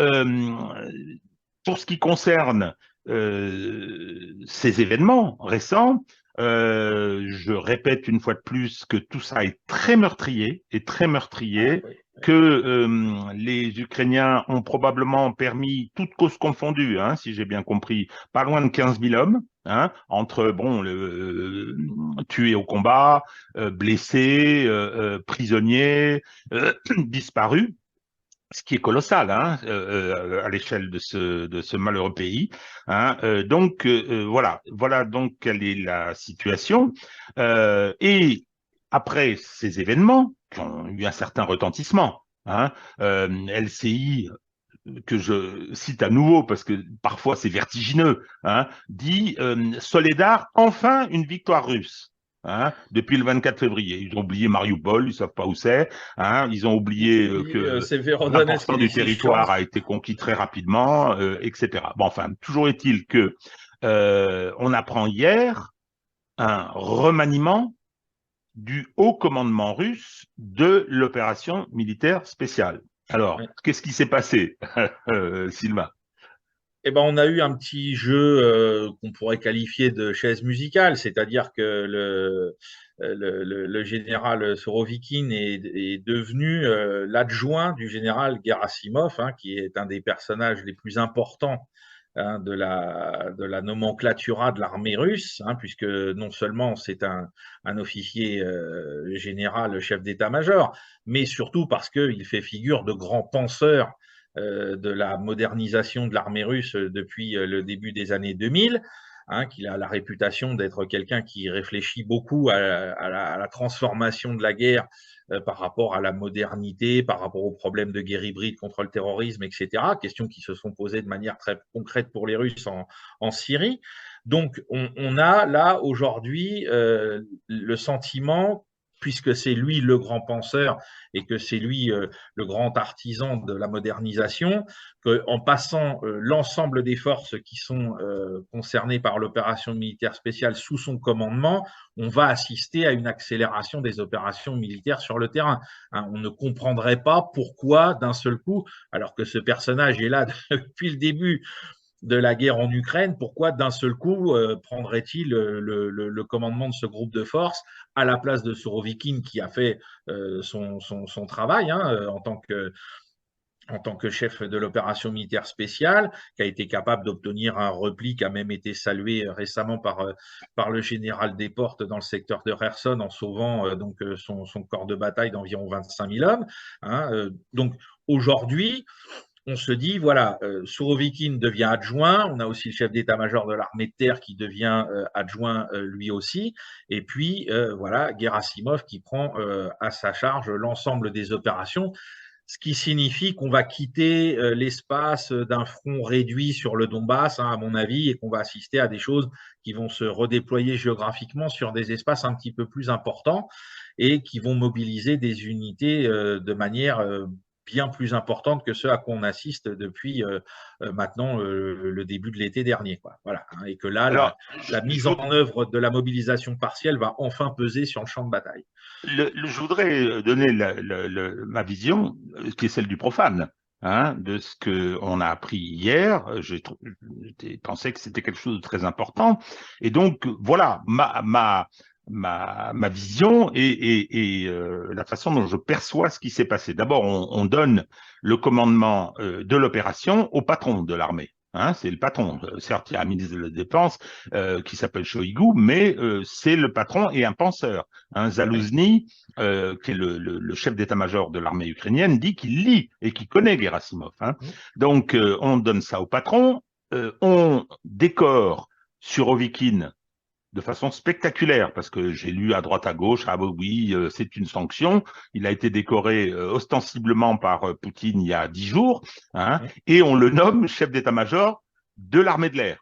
Pour ce qui concerne ces événements récents, je répète une fois de plus que tout ça est très meurtrier, que les Ukrainiens ont probablement permis, toutes causes confondues, hein, si j'ai bien compris, pas loin de 15 000 hommes, hein, entre tués au combat, blessés, prisonniers, disparus, ce qui est colossal, hein, à l'échelle de ce malheureux pays, hein. Donc voilà donc quelle est la situation. Et après ces événements qui ont eu un certain retentissement, hein, LCI, que je cite à nouveau parce que parfois c'est vertigineux, hein, dit Soledar, enfin une victoire russe. Hein, depuis le 24 février. Ils ont oublié Mariupol, ils ne savent pas où c'est. Hein, ils ont oublié que 20% du territoire a été conquis très rapidement, etc. Bon, enfin, toujours est-il que on apprend hier un remaniement du haut commandement russe de l'opération militaire spéciale. Alors, qu'est-ce qui s'est passé, Sylvain? Eh ben, on a eu un petit jeu qu'on pourrait qualifier de chaise musicale, c'est-à-dire que le général Sorovikin est devenu l'adjoint du général Gerasimov, hein, qui est un des personnages les plus importants, hein, de la nomenclatura de l'armée russe, hein, puisque non seulement c'est un officier général, chef d'état-major, mais surtout parce qu'il fait figure de grand penseur de la modernisation de l'armée russe depuis le début des années 2000, hein, qu'il a la réputation d'être quelqu'un qui réfléchit beaucoup à la transformation de la guerre par rapport à la modernité, par rapport aux problèmes de guerre hybride contre le terrorisme, etc. Questions qui se sont posées de manière très concrète pour les Russes en Syrie. Donc, on a là aujourd'hui le sentiment, puisque c'est lui le grand penseur et que c'est lui le grand artisan de la modernisation, qu'en passant l'ensemble des forces qui sont concernées par l'opération militaire spéciale sous son commandement, on va assister à une accélération des opérations militaires sur le terrain. Hein, on ne comprendrait pas pourquoi d'un seul coup, alors que ce personnage est là depuis le début de la guerre en Ukraine, pourquoi d'un seul coup prendrait-il le commandement de ce groupe de forces à la place de Sorovikin qui a fait son travail, hein, en tant que chef de l'opération militaire spéciale, qui a été capable d'obtenir un repli qui a même été salué récemment par le général Desportes dans le secteur de Kherson en sauvant son corps de bataille d'environ 25 000 hommes. Hein. Donc aujourd'hui, on se dit, voilà, Sourovikine devient adjoint, on a aussi le chef d'état-major de l'armée de terre qui devient adjoint lui aussi, et puis voilà, Gerasimov qui prend à sa charge l'ensemble des opérations, ce qui signifie qu'on va quitter l'espace d'un front réduit sur le Donbass, hein, à mon avis, et qu'on va assister à des choses qui vont se redéployer géographiquement sur des espaces un petit peu plus importants et qui vont mobiliser des unités de manière bien plus importante que ce à quoi on assiste depuis maintenant le début de l'été dernier, quoi. Voilà, hein, et que là, Alors, la mise en œuvre de la mobilisation partielle va enfin peser sur le champ de bataille. Je voudrais donner ma vision, qui est celle du profane, hein, de ce qu'on a appris hier. J'ai pensé que c'était quelque chose de très important. Et donc, voilà, ma vision et la façon dont je perçois ce qui s'est passé. D'abord, on donne le commandement de l'opération au patron de l'armée. Hein, c'est le patron. Certes, il y a un ministre de la Défense qui s'appelle Shoigu, mais c'est le patron et un penseur. Hein, Zalouzny, qui est le chef d'état-major de l'armée ukrainienne, dit qu'il lit et qu'il connaît Gerasimov. Hein. Donc, on donne ça au patron. On décore Surovikin de façon spectaculaire, parce que j'ai lu à droite à gauche, ah oui, c'est une sanction. Il a été décoré ostensiblement par Poutine il y a 10 jours, hein, et on le nomme chef d'état-major de l'armée de l'air.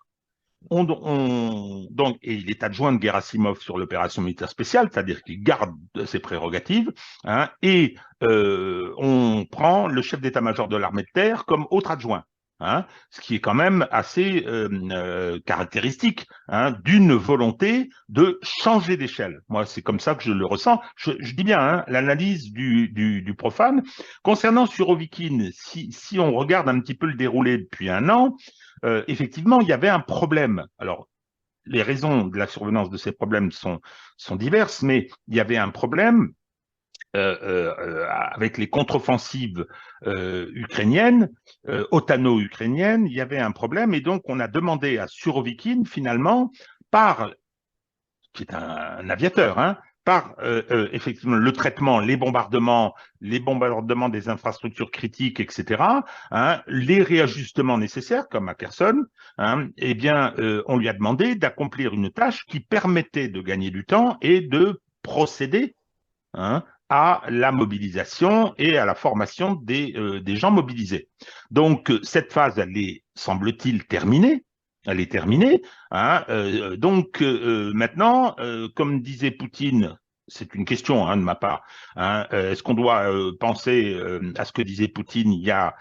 Donc, et il est adjoint de Gerasimov sur l'opération militaire spéciale, c'est-à-dire qu'il garde ses prérogatives, hein, et on prend le chef d'état-major de l'armée de terre comme autre adjoint. Hein, ce qui est quand même assez caractéristique, hein, d'une volonté de changer d'échelle. Moi, c'est comme ça que je le ressens. Je dis bien, hein, l'analyse du profane. Concernant Surovikin, si on regarde un petit peu le déroulé depuis un an, effectivement, il y avait un problème. Alors, les raisons de la survenance de ces problèmes sont diverses, mais il y avait un problème avec les contre-offensives ukrainiennes, otano-ukrainiennes, il y avait un problème, et donc on a demandé à Surovikin, finalement, qui est un aviateur, hein, par effectivement le traitement, les bombardements des infrastructures critiques, etc., hein, les réajustements nécessaires, comme à Kherson, hein, eh bien, on lui a demandé d'accomplir une tâche qui permettait de gagner du temps et de procéder, hein, à la mobilisation et à la formation des gens mobilisés. Donc, cette phase, elle est, semble-t-il, terminée. Elle est terminée. Hein, donc, maintenant, comme disait Poutine, c'est une question, hein, de ma part, hein, est-ce qu'on doit penser à ce que disait Poutine il y a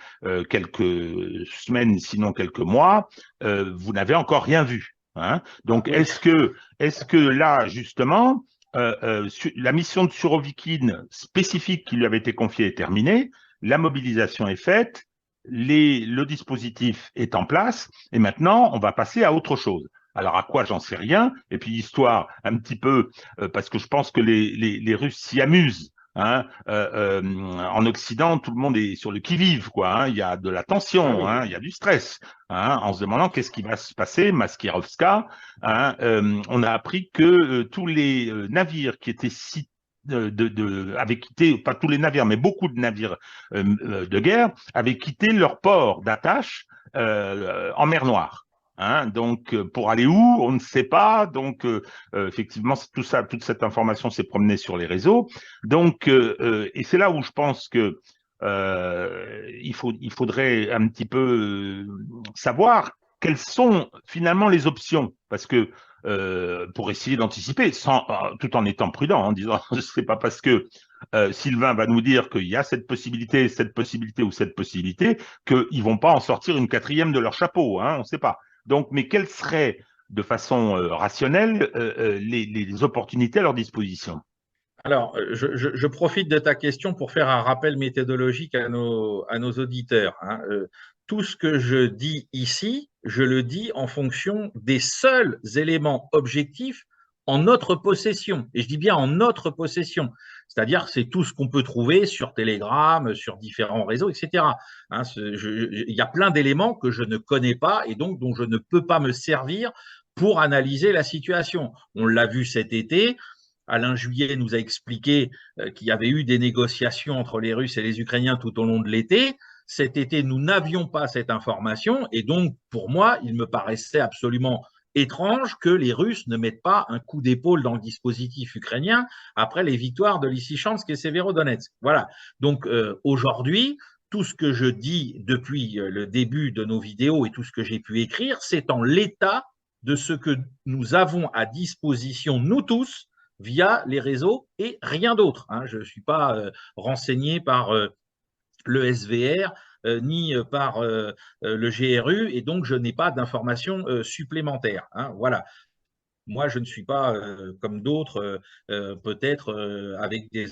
quelques semaines, sinon quelques mois, vous n'avez encore rien vu. Hein. Donc, Oui. est-ce que là, justement, la mission de Surovikin spécifique qui lui avait été confiée est terminée, la mobilisation est faite, le dispositif est en place, et maintenant, on va passer à autre chose. Alors, à quoi, j'en sais rien. Et puis, histoire, un petit peu, parce que je pense que les Russes s'y amusent. Hein, en Occident, tout le monde est sur le qui-vive, quoi. Hein, il y a de la Ah tension, oui. hein, il y a du stress, hein, en se demandant qu'est-ce qui va se passer. Maskirovska, hein, on a appris que tous les navires qui étaient avaient quitté, pas tous les navires, mais beaucoup de navires de guerre avaient quitté leur port d'attache en mer Noire. Hein, donc, pour aller où, on ne sait pas. Donc, effectivement, tout ça, toute cette information s'est promenée sur les réseaux. Donc, et c'est là où je pense que il faudrait un petit peu savoir quelles sont finalement les options, parce que pour essayer d'anticiper, tout en étant prudent, en disant c'est pas parce que Sylvain va nous dire qu'il y a cette possibilité ou cette possibilité qu'ils vont pas en sortir une quatrième de leur chapeau, hein, on ne sait pas. Donc, mais quelles seraient de façon rationnelle les opportunités à leur disposition? Alors, je profite de ta question pour faire un rappel méthodologique à nos auditeurs. Hein. Tout ce que je dis ici, je le dis en fonction des seuls éléments objectifs en notre possession. Et je dis bien en notre possession. C'est-à-dire que c'est tout ce qu'on peut trouver sur Telegram, sur différents réseaux, etc. Hein, il y a plein d'éléments que je ne connais pas et donc dont je ne peux pas me servir pour analyser la situation. On l'a vu cet été. Alain Juillet nous a expliqué qu'il y avait eu des négociations entre les Russes et les Ukrainiens tout au long de l'été. Cet été, nous n'avions pas cette information et donc, pour moi, il me paraissait absolument étrange que les Russes ne mettent pas un coup d'épaule dans le dispositif ukrainien après les victoires de Lysychansk et Severodonetsk. Voilà. Donc, aujourd'hui, tout ce que je dis depuis le début de nos vidéos et tout ce que j'ai pu écrire, c'est en l'état de ce que nous avons à disposition, nous tous, via les réseaux et rien d'autre. Hein. Je ne suis pas renseigné par le SVR ni par le GRU et donc je n'ai pas d'informations supplémentaires. Hein. Voilà. Moi, je ne suis pas comme d'autres, peut-être avec des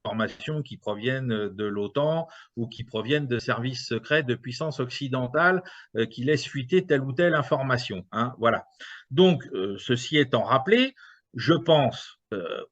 informations qui proviennent de l'OTAN ou qui proviennent de services secrets de puissances occidentales qui laissent fuiter telle ou telle information. Hein. Voilà. Donc, ceci étant rappelé, je pense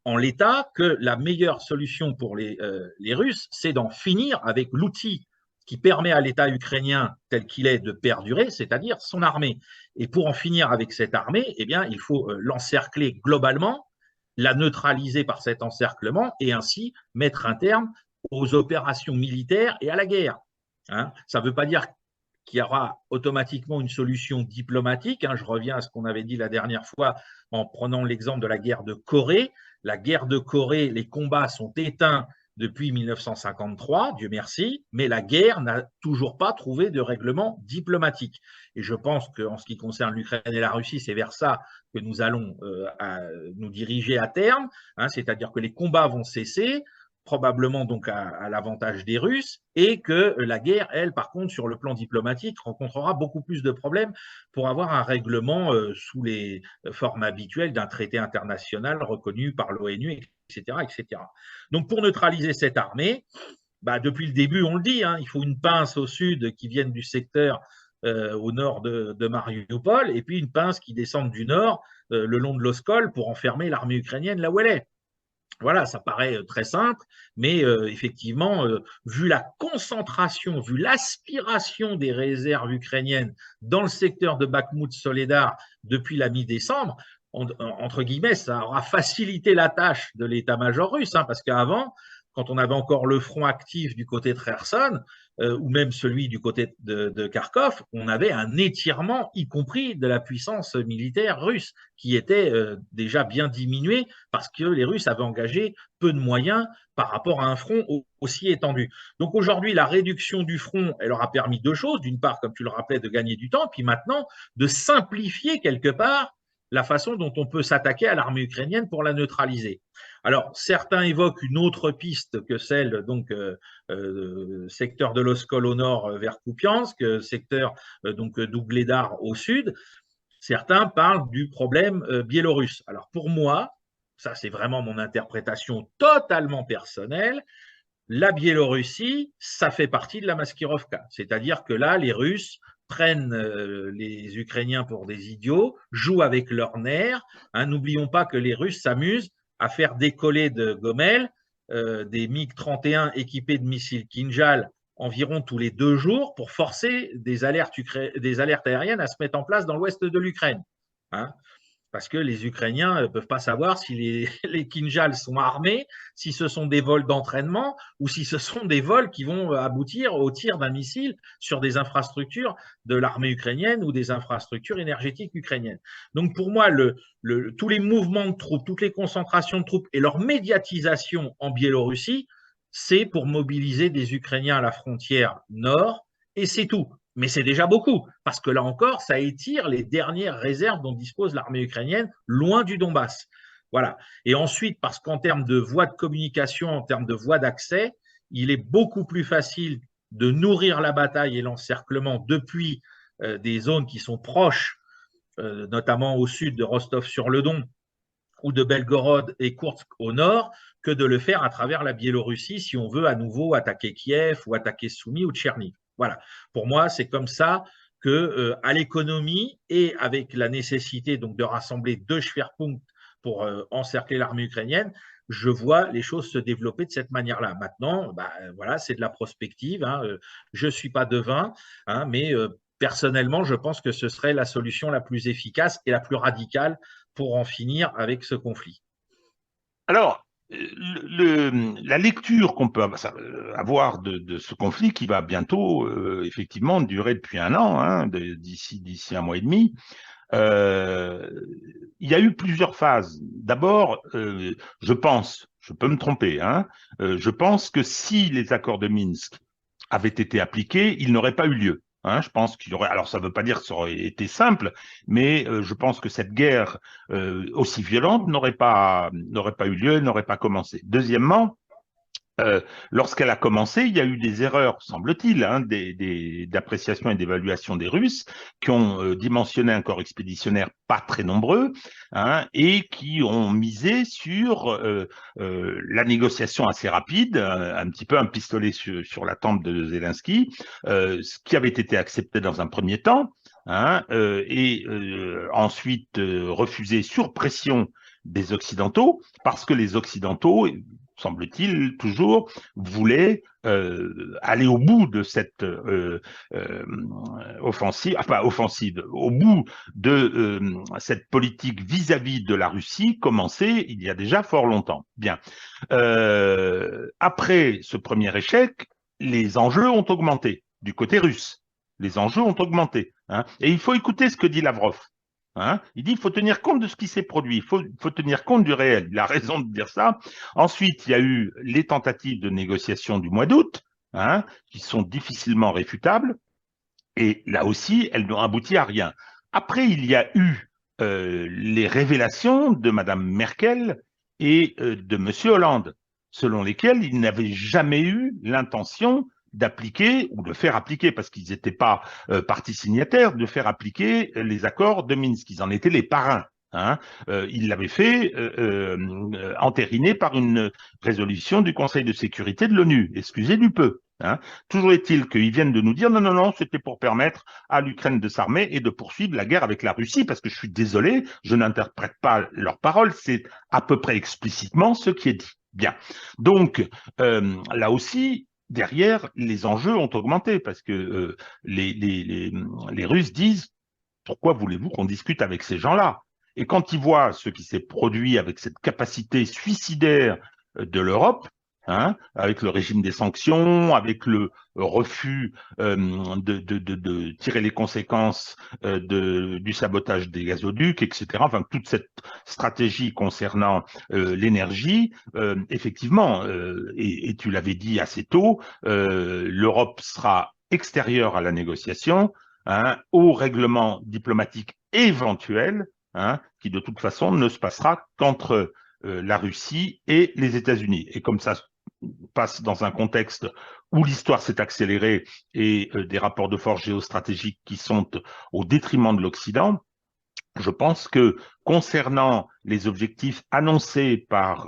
en l'état que la meilleure solution pour les Russes, c'est d'en finir avec l'outil qui permet à l'État ukrainien tel qu'il est de perdurer, c'est-à-dire son armée. Et pour en finir avec cette armée, eh bien, il faut l'encercler globalement, la neutraliser par cet encerclement et ainsi mettre un terme aux opérations militaires et à la guerre. Hein. Ça ne veut pas dire qu'il y aura automatiquement une solution diplomatique. Hein. Je reviens à ce qu'on avait dit la dernière fois en prenant l'exemple de la guerre de Corée. La guerre de Corée, les combats sont éteints depuis 1953, Dieu merci, mais la guerre n'a toujours pas trouvé de règlement diplomatique. Et je pense qu'en ce qui concerne l'Ukraine et la Russie, c'est vers ça que nous allons nous diriger à terme, hein, c'est-à-dire que les combats vont cesser, probablement donc à l'avantage des Russes, et que la guerre, elle, par contre, sur le plan diplomatique, rencontrera beaucoup plus de problèmes pour avoir un règlement sous les formes habituelles d'un traité international reconnu par l'ONU, etc., etc. Donc, pour neutraliser cette armée, bah, depuis le début, on le dit, hein, il faut une pince au sud qui vienne du secteur au nord de Mariupol, et puis une pince qui descend du nord le long de l'Oskol pour enfermer l'armée ukrainienne là où elle est. Voilà, ça paraît très simple, mais effectivement, vu la concentration, vu l'aspiration des réserves ukrainiennes dans le secteur de Bakhmout-Soledar depuis la mi-décembre, entre guillemets, ça aura facilité la tâche de l'état-major russe, hein, parce qu'avant, quand on avait encore le front actif du côté de Kherson, ou même celui du côté de Kharkov, on avait un étirement, y compris de la puissance militaire russe, qui était déjà bien diminuée parce que les Russes avaient engagé peu de moyens par rapport à un front aussi étendu. Donc aujourd'hui, la réduction du front, elle leur a permis deux choses. D'une part, comme tu le rappelais, de gagner du temps, puis maintenant, de simplifier quelque part la façon dont on peut s'attaquer à l'armée ukrainienne pour la neutraliser. Alors, certains évoquent une autre piste que celle, donc, secteur de l'Oskol au nord vers Kupiansk, secteur donc d'Ougledar au sud. Certains parlent du problème biélorusse. Alors, pour moi, ça c'est vraiment mon interprétation totalement personnelle, la Biélorussie, ça fait partie de la Maskirovka. C'est-à-dire que là, les Russes prennent les Ukrainiens pour des idiots, jouent avec leurs nerfs. Hein, n'oublions pas que les Russes s'amusent à faire décoller de Gomel des MiG-31 équipés de missiles Kinjal environ tous les 2 jours pour forcer des alertes aériennes à se mettre en place dans l'ouest de l'Ukraine. Hein, parce que les Ukrainiens ne peuvent pas savoir si les Kinjal sont armés, si ce sont des vols d'entraînement ou si ce sont des vols qui vont aboutir au tir d'un missile sur des infrastructures de l'armée ukrainienne ou des infrastructures énergétiques ukrainiennes. Donc pour moi, tous les mouvements de troupes, toutes les concentrations de troupes et leur médiatisation en Biélorussie, c'est pour mobiliser des Ukrainiens à la frontière nord et c'est tout. Mais c'est déjà beaucoup, parce que là encore, ça étire les dernières réserves dont dispose l'armée ukrainienne loin du Donbass. Voilà. Et ensuite, parce qu'en termes de voies de communication, en termes de voies d'accès, il est beaucoup plus facile de nourrir la bataille et l'encerclement depuis des zones qui sont proches, notamment au sud de Rostov-sur-le-Don ou de Belgorod et Koursk au nord, que de le faire à travers la Biélorussie si on veut à nouveau attaquer Kiev ou attaquer Soumy ou Tcherniv. Voilà. Pour moi, c'est comme ça que, à l'économie et avec la nécessité donc de rassembler 2 Schwerpunkts pour encercler l'armée ukrainienne, je vois les choses se développer de cette manière-là. Maintenant, voilà, c'est de la prospective. Hein, je ne suis pas devin, hein, mais personnellement, je pense que ce serait la solution la plus efficace et la plus radicale pour en finir avec ce conflit. Alors, la lecture qu'on peut avoir de ce conflit qui va bientôt effectivement durer depuis 1 an, hein, d'ici 1 mois et demi, il y a eu plusieurs phases. D'abord, je pense, je peux me tromper, hein, je pense que si les accords de Minsk avaient été appliqués, ils n'auraient pas eu lieu. Hein, je pense qu'il y aurait. Alors, ça ne veut pas dire que ça aurait été simple, mais je pense que cette guerre aussi violente n'aurait pas eu lieu, n'aurait pas commencé. Deuxièmement, lorsqu'elle a commencé, il y a eu des erreurs, semble-t-il, hein, d'appréciation et d'évaluation des Russes qui ont dimensionné un corps expéditionnaire pas très nombreux, hein, et qui ont misé sur la négociation assez rapide, un petit peu un pistolet sur la tempe de Zelensky, ce qui avait été accepté dans un premier temps, hein, et ensuite refusé sur pression des Occidentaux, parce que les Occidentaux, semble-t-il, toujours, voulait aller au bout de cette offensive, au bout de cette politique vis-à-vis de la Russie commencée il y a déjà fort longtemps. Bien. Après ce premier échec, les enjeux ont augmenté du côté russe. Les enjeux ont augmenté. Hein, et il faut écouter ce que dit Lavrov. Hein, il dit qu'il faut tenir compte de ce qui s'est produit, il faut tenir compte du réel. Il a raison de dire ça. Ensuite, il y a eu les tentatives de négociation du mois d'août, hein, qui sont difficilement réfutables, et là aussi, elles n'ont abouti à rien. Après, il y a eu les révélations de Mme Merkel et de M. Hollande, selon lesquelles ils n'avaient jamais eu l'intention d'appliquer ou de faire appliquer, parce qu'ils n'étaient pas partie signataire, de faire appliquer les accords de Minsk. Ils en étaient les parrains. Hein. Il l'avait fait entériné par une résolution du Conseil de sécurité de l'ONU. Excusez du peu. Hein. Toujours est-il qu'ils viennent de nous dire non, non, non, c'était pour permettre à l'Ukraine de s'armer et de poursuivre la guerre avec la Russie, parce que je suis désolé, je n'interprète pas leurs paroles, c'est à peu près explicitement ce qui est dit. Bien. Donc, là aussi, derrière, les enjeux ont augmenté, parce que les Russes disent pourquoi voulez-vous qu'on discute avec ces gens-là? Et quand ils voient ce qui s'est produit avec cette capacité suicidaire de l'Europe, hein, avec le régime des sanctions, avec le refus de tirer les conséquences du sabotage des gazoducs, etc., enfin toute cette stratégie concernant l'énergie, effectivement, et tu l'avais dit assez tôt, l'Europe sera extérieure à la négociation, hein, au règlement diplomatique éventuel, hein, qui de toute façon ne se passera qu'entre la Russie et les États-Unis. Et comme ça passe dans un contexte où l'histoire s'est accélérée et des rapports de force géostratégiques qui sont au détriment de l'Occident, je pense que concernant les objectifs annoncés par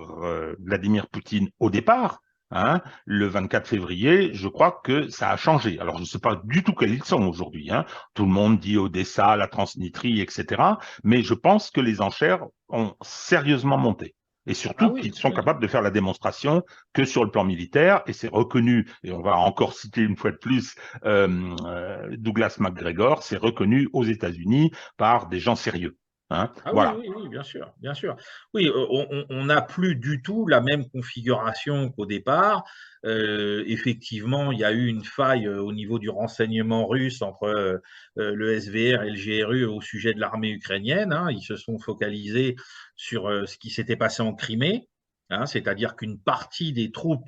Vladimir Poutine au départ, hein, le 24 février, je crois que ça a changé. Alors, je ne sais pas du tout quels ils sont aujourd'hui. Hein. Tout le monde dit Odessa, la Transnistrie, etc. Mais je pense que les enchères ont sérieusement monté. Et Ah surtout oui, qu'ils sont oui. capables de faire la démonstration que sur le plan militaire, et c'est reconnu, et on va encore citer une fois de plus Douglas McGregor, c'est reconnu aux États-Unis par des gens sérieux. Hein, Ah oui, voilà. oui, oui, bien sûr, bien sûr. Oui, on n'a plus du tout la même configuration qu'au départ. Effectivement, il y a eu une faille au niveau du renseignement russe entre le SVR et le GRU au sujet de l'armée ukrainienne. Hein. Ils se sont focalisés sur ce qui s'était passé en Crimée. Hein, c'est-à-dire qu'une partie des troupes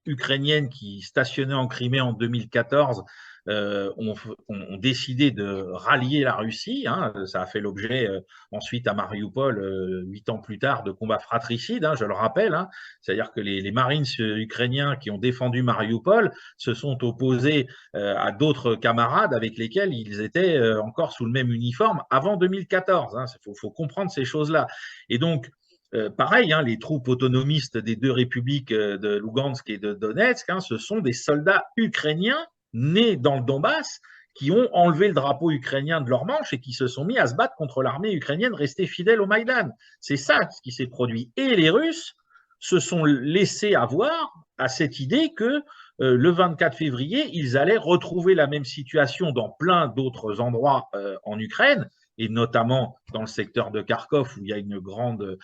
ukrainiennes qui stationnaient en Crimée en 2014 ont décidé de rallier la Russie. Hein. Ça a fait l'objet ensuite à Mariupol, 8 ans plus tard, de combats fratricides, hein, je le rappelle. Hein. C'est-à-dire que les Marines ukrainiens qui ont défendu Mariupol se sont opposés à d'autres camarades avec lesquels ils étaient encore sous le même uniforme avant 2014. Il faut comprendre ces choses-là. Et donc, pareil, hein, les troupes autonomistes des deux républiques de Lugansk et de Donetsk, hein, ce sont des soldats ukrainiens nés dans le Donbass qui ont enlevé le drapeau ukrainien de leur manche et qui se sont mis à se battre contre l'armée ukrainienne restée fidèle au Maïdan. C'est ça ce qui s'est produit. Et les Russes se sont laissés avoir à cette idée que le 24 février, ils allaient retrouver la même situation dans plein d'autres endroits en Ukraine, et notamment dans le secteur de Kharkov, où il y a une grande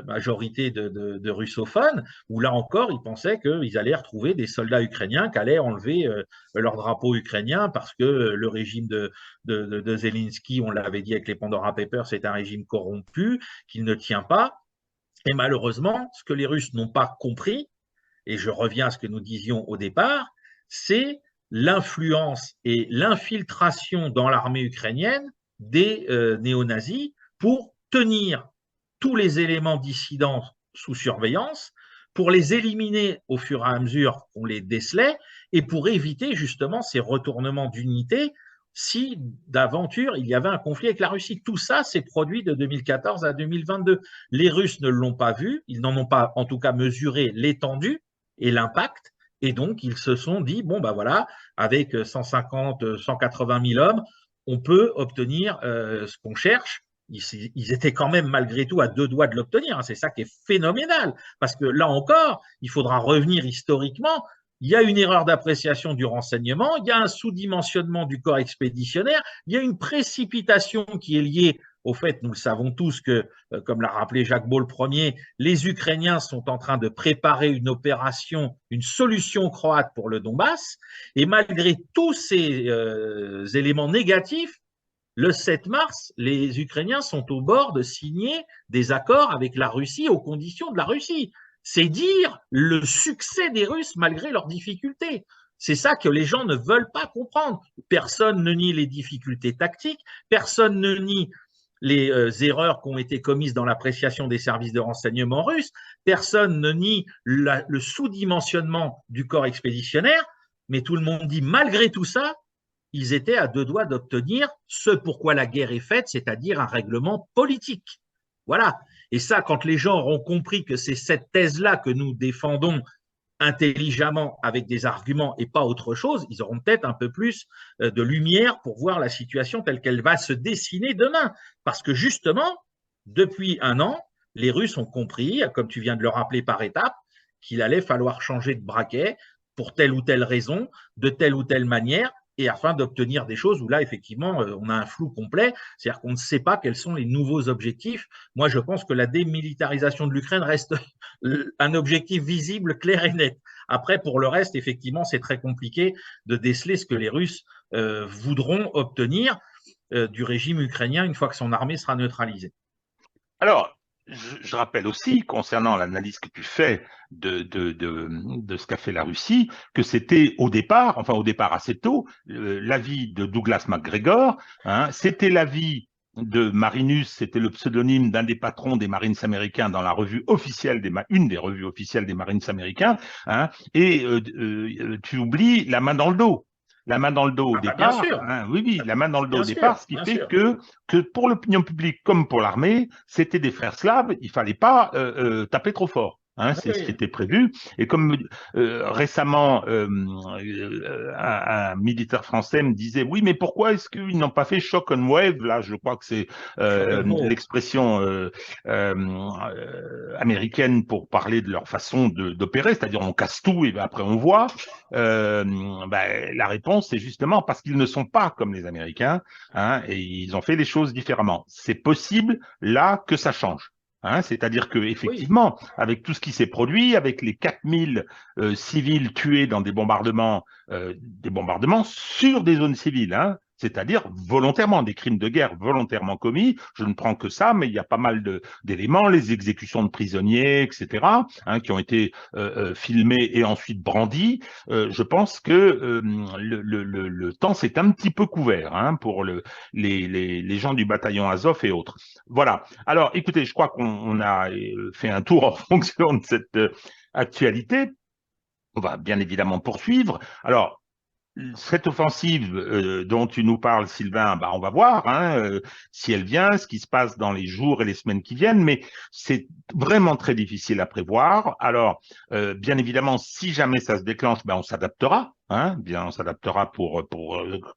majorité de russophones, où là encore, ils pensaient qu'ils allaient retrouver des soldats ukrainiens qui allaient enlever leur drapeau ukrainien, parce que le régime de Zelensky, on l'avait dit avec les Pandora Papers, c'est un régime corrompu, qu'il ne tient pas. Et malheureusement, ce que les Russes n'ont pas compris, et je reviens à ce que nous disions au départ, c'est l'influence et l'infiltration dans l'armée ukrainienne des néo-nazis pour tenir tous les éléments dissidents sous surveillance, pour les éliminer au fur et à mesure qu'on les décelait, et pour éviter justement ces retournements d'unité si d'aventure il y avait un conflit avec la Russie. Tout ça s'est produit de 2014 à 2022. Les Russes ne l'ont pas vu, ils n'en ont pas en tout cas mesuré l'étendue et l'impact, et donc ils se sont dit, bon ben voilà, avec 150, 180 000 hommes, on peut obtenir ce qu'on cherche. Ils étaient quand même malgré tout à 2 doigts de l'obtenir. C'est ça qui est phénoménal. Parce que là encore, il faudra revenir historiquement. Il y a une erreur d'appréciation du renseignement, il y a un sous-dimensionnement du corps expéditionnaire, il y a une précipitation qui est liée au fait, nous le savons tous, que, comme l'a rappelé Jacques Beau le premier, les Ukrainiens sont en train de préparer une opération, une solution croate pour le Donbass. Et malgré tous ces éléments négatifs, le 7 mars, les Ukrainiens sont au bord de signer des accords avec la Russie aux conditions de la Russie. C'est dire le succès des Russes malgré leurs difficultés. C'est ça que les gens ne veulent pas comprendre. Personne ne nie les difficultés tactiques, personne ne nie les erreurs qui ont été commises dans l'appréciation des services de renseignement russes, personne ne nie le sous-dimensionnement du corps expéditionnaire, mais tout le monde dit malgré tout ça, ils étaient à deux doigts d'obtenir ce pourquoi la guerre est faite, c'est-à-dire un règlement politique. Voilà. Et ça, quand les gens auront compris que c'est cette thèse-là que nous défendons intelligemment avec des arguments et pas autre chose, ils auront peut-être un peu plus de lumière pour voir la situation telle qu'elle va se dessiner demain. Parce que justement, depuis un an, les Russes ont compris, comme tu viens de le rappeler par étapes, qu'il allait falloir changer de braquet pour telle ou telle raison, de telle ou telle manière, et afin d'obtenir des choses où là, effectivement, on a un flou complet, c'est-à-dire qu'on ne sait pas quels sont les nouveaux objectifs. Moi, je pense que la démilitarisation de l'Ukraine reste un objectif visible, clair et net. Après, pour le reste, effectivement, c'est très compliqué de déceler ce que les Russes voudront obtenir du régime ukrainien une fois que son armée sera neutralisée. Alors, je rappelle aussi, concernant l'analyse que tu fais de ce qu'a fait la Russie, que c'était au départ, enfin au départ assez tôt, l'avis de Douglas MacGregor, hein, c'était l'avis de Marinus, c'était le pseudonyme d'un des patrons des Marines américains dans la revue officielle une des revues officielles des Marines américains, hein, et tu oublies la main dans le dos. La main dans le dos au Bien départ, sûr, hein, oui, oui, la main dans le dos bien au départ, sûr, ce qui bien fait sûr. que pour l'opinion publique comme pour l'armée, c'était des frères slaves, il fallait pas taper trop fort. Hein, c'est ce qui Oui. était prévu. Et comme récemment, un militaire français me disait, oui, mais pourquoi est-ce qu'ils n'ont pas fait shock and wave? Là, je crois que c'est l'expression américaine pour parler de leur façon d'opérer, c'est-à-dire on casse tout et après on voit. La réponse, c'est justement parce qu'ils ne sont pas comme les Américains, hein, et ils ont fait les choses différemment. C'est possible là que ça change. Hein, c'est-à-dire que Oui. effectivement, avec tout ce qui s'est produit, avec les 4000 civils tués dans des bombardements sur des zones civiles, hein, c'est-à-dire volontairement, des crimes de guerre volontairement commis. Je ne prends que ça, mais il y a pas mal d'éléments, les exécutions de prisonniers, etc., hein, qui ont été filmés et ensuite brandis. Je pense que le temps s'est un petit peu couvert, hein, pour les gens du bataillon Azov et autres. Voilà. Alors, écoutez, je crois qu'on a fait un tour en fonction de cette actualité. On va bien évidemment poursuivre. Alors, cette offensive dont tu nous parles, Sylvain, bah, on va voir, hein, si elle vient, ce qui se passe dans les jours et les semaines qui viennent, mais c'est vraiment très difficile à prévoir. Alors, bien évidemment, si jamais ça se déclenche, ben, on s'adaptera. Hein, bien, on s'adaptera pour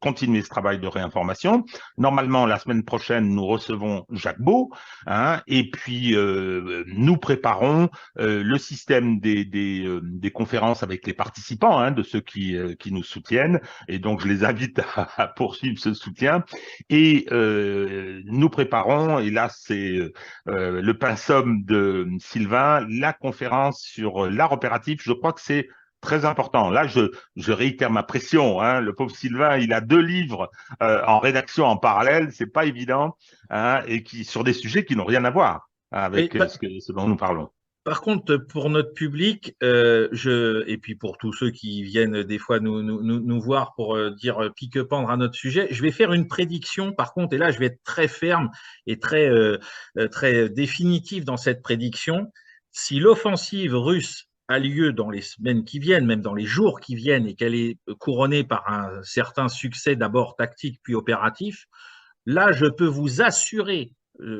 continuer ce travail de réinformation. Normalement, la semaine prochaine, nous recevons Jacques Beau, hein, et puis nous préparons le système des conférences avec les participants, hein, de ceux qui nous soutiennent. Et donc, je les invite à poursuivre ce soutien. Et nous préparons, et là, c'est le pensum de Sylvain, la conférence sur l'art opératif. Je crois que c'est très important. Là, je réitère ma pression. Hein. Le pauvre Sylvain, il a 2 livres en rédaction en parallèle, c'est pas évident, hein, et sur des sujets qui n'ont rien à voir avec Et, ce dont nous parlons. par contre, pour notre public, et puis pour tous ceux qui viennent des fois nous voir pour dire pique-pendre à notre sujet, je vais faire une prédiction, par contre, et là, je vais être très ferme et très définitif dans cette prédiction. Si l'offensive russe a lieu dans les semaines qui viennent, même dans les jours qui viennent, et qu'elle est couronnée par un certain succès d'abord tactique puis opératif, là, je peux vous assurer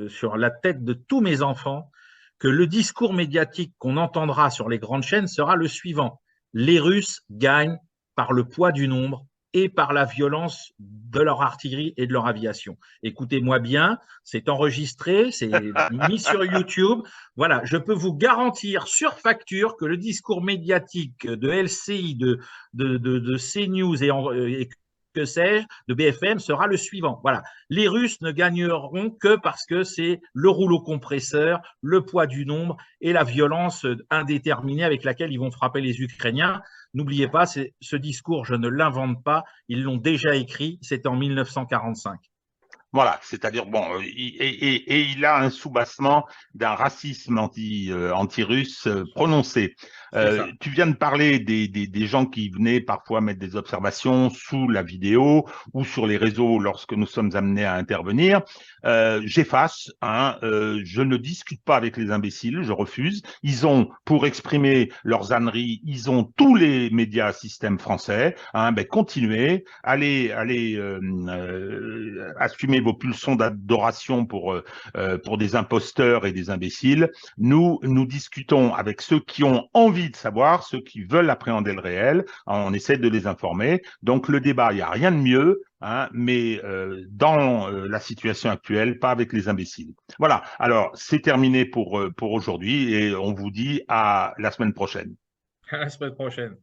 sur la tête de tous mes enfants que le discours médiatique qu'on entendra sur les grandes chaînes sera le suivant. Les Russes gagnent par le poids du nombre et par la violence de leur artillerie et de leur aviation. Écoutez-moi bien, c'est enregistré, c'est mis sur YouTube. Voilà, je peux vous garantir sur facture que le discours médiatique de LCI, de CNews et que sais-je, de BFM sera le suivant. Voilà. Les Russes ne gagneront que parce que c'est le rouleau compresseur, le poids du nombre et la violence indéterminée avec laquelle ils vont frapper les Ukrainiens. N'oubliez pas, ce discours, je ne l'invente pas, ils l'ont déjà écrit, c'était en 1945. Voilà, c'est-à-dire, bon, et il a un soubassement d'un racisme anti-russe prononcé. C'est ça. Tu viens de parler des gens qui venaient parfois mettre des observations sous la vidéo ou sur les réseaux lorsque nous sommes amenés à intervenir. J'efface, hein, je ne discute pas avec les imbéciles, je refuse. Ils ont, pour exprimer leurs âneries, ils ont tous les médias système français. Hein, ben continuez, allez assumer vos pulsions d'adoration pour des imposteurs et des imbéciles. Nous discutons avec ceux qui ont envie de savoir, ceux qui veulent appréhender le réel. On essaie de les informer. Donc le débat, il n'y a rien de mieux. Hein, mais dans la situation actuelle, pas avec les imbéciles. Voilà, alors c'est terminé pour aujourd'hui et on vous dit à la semaine prochaine. À la semaine prochaine.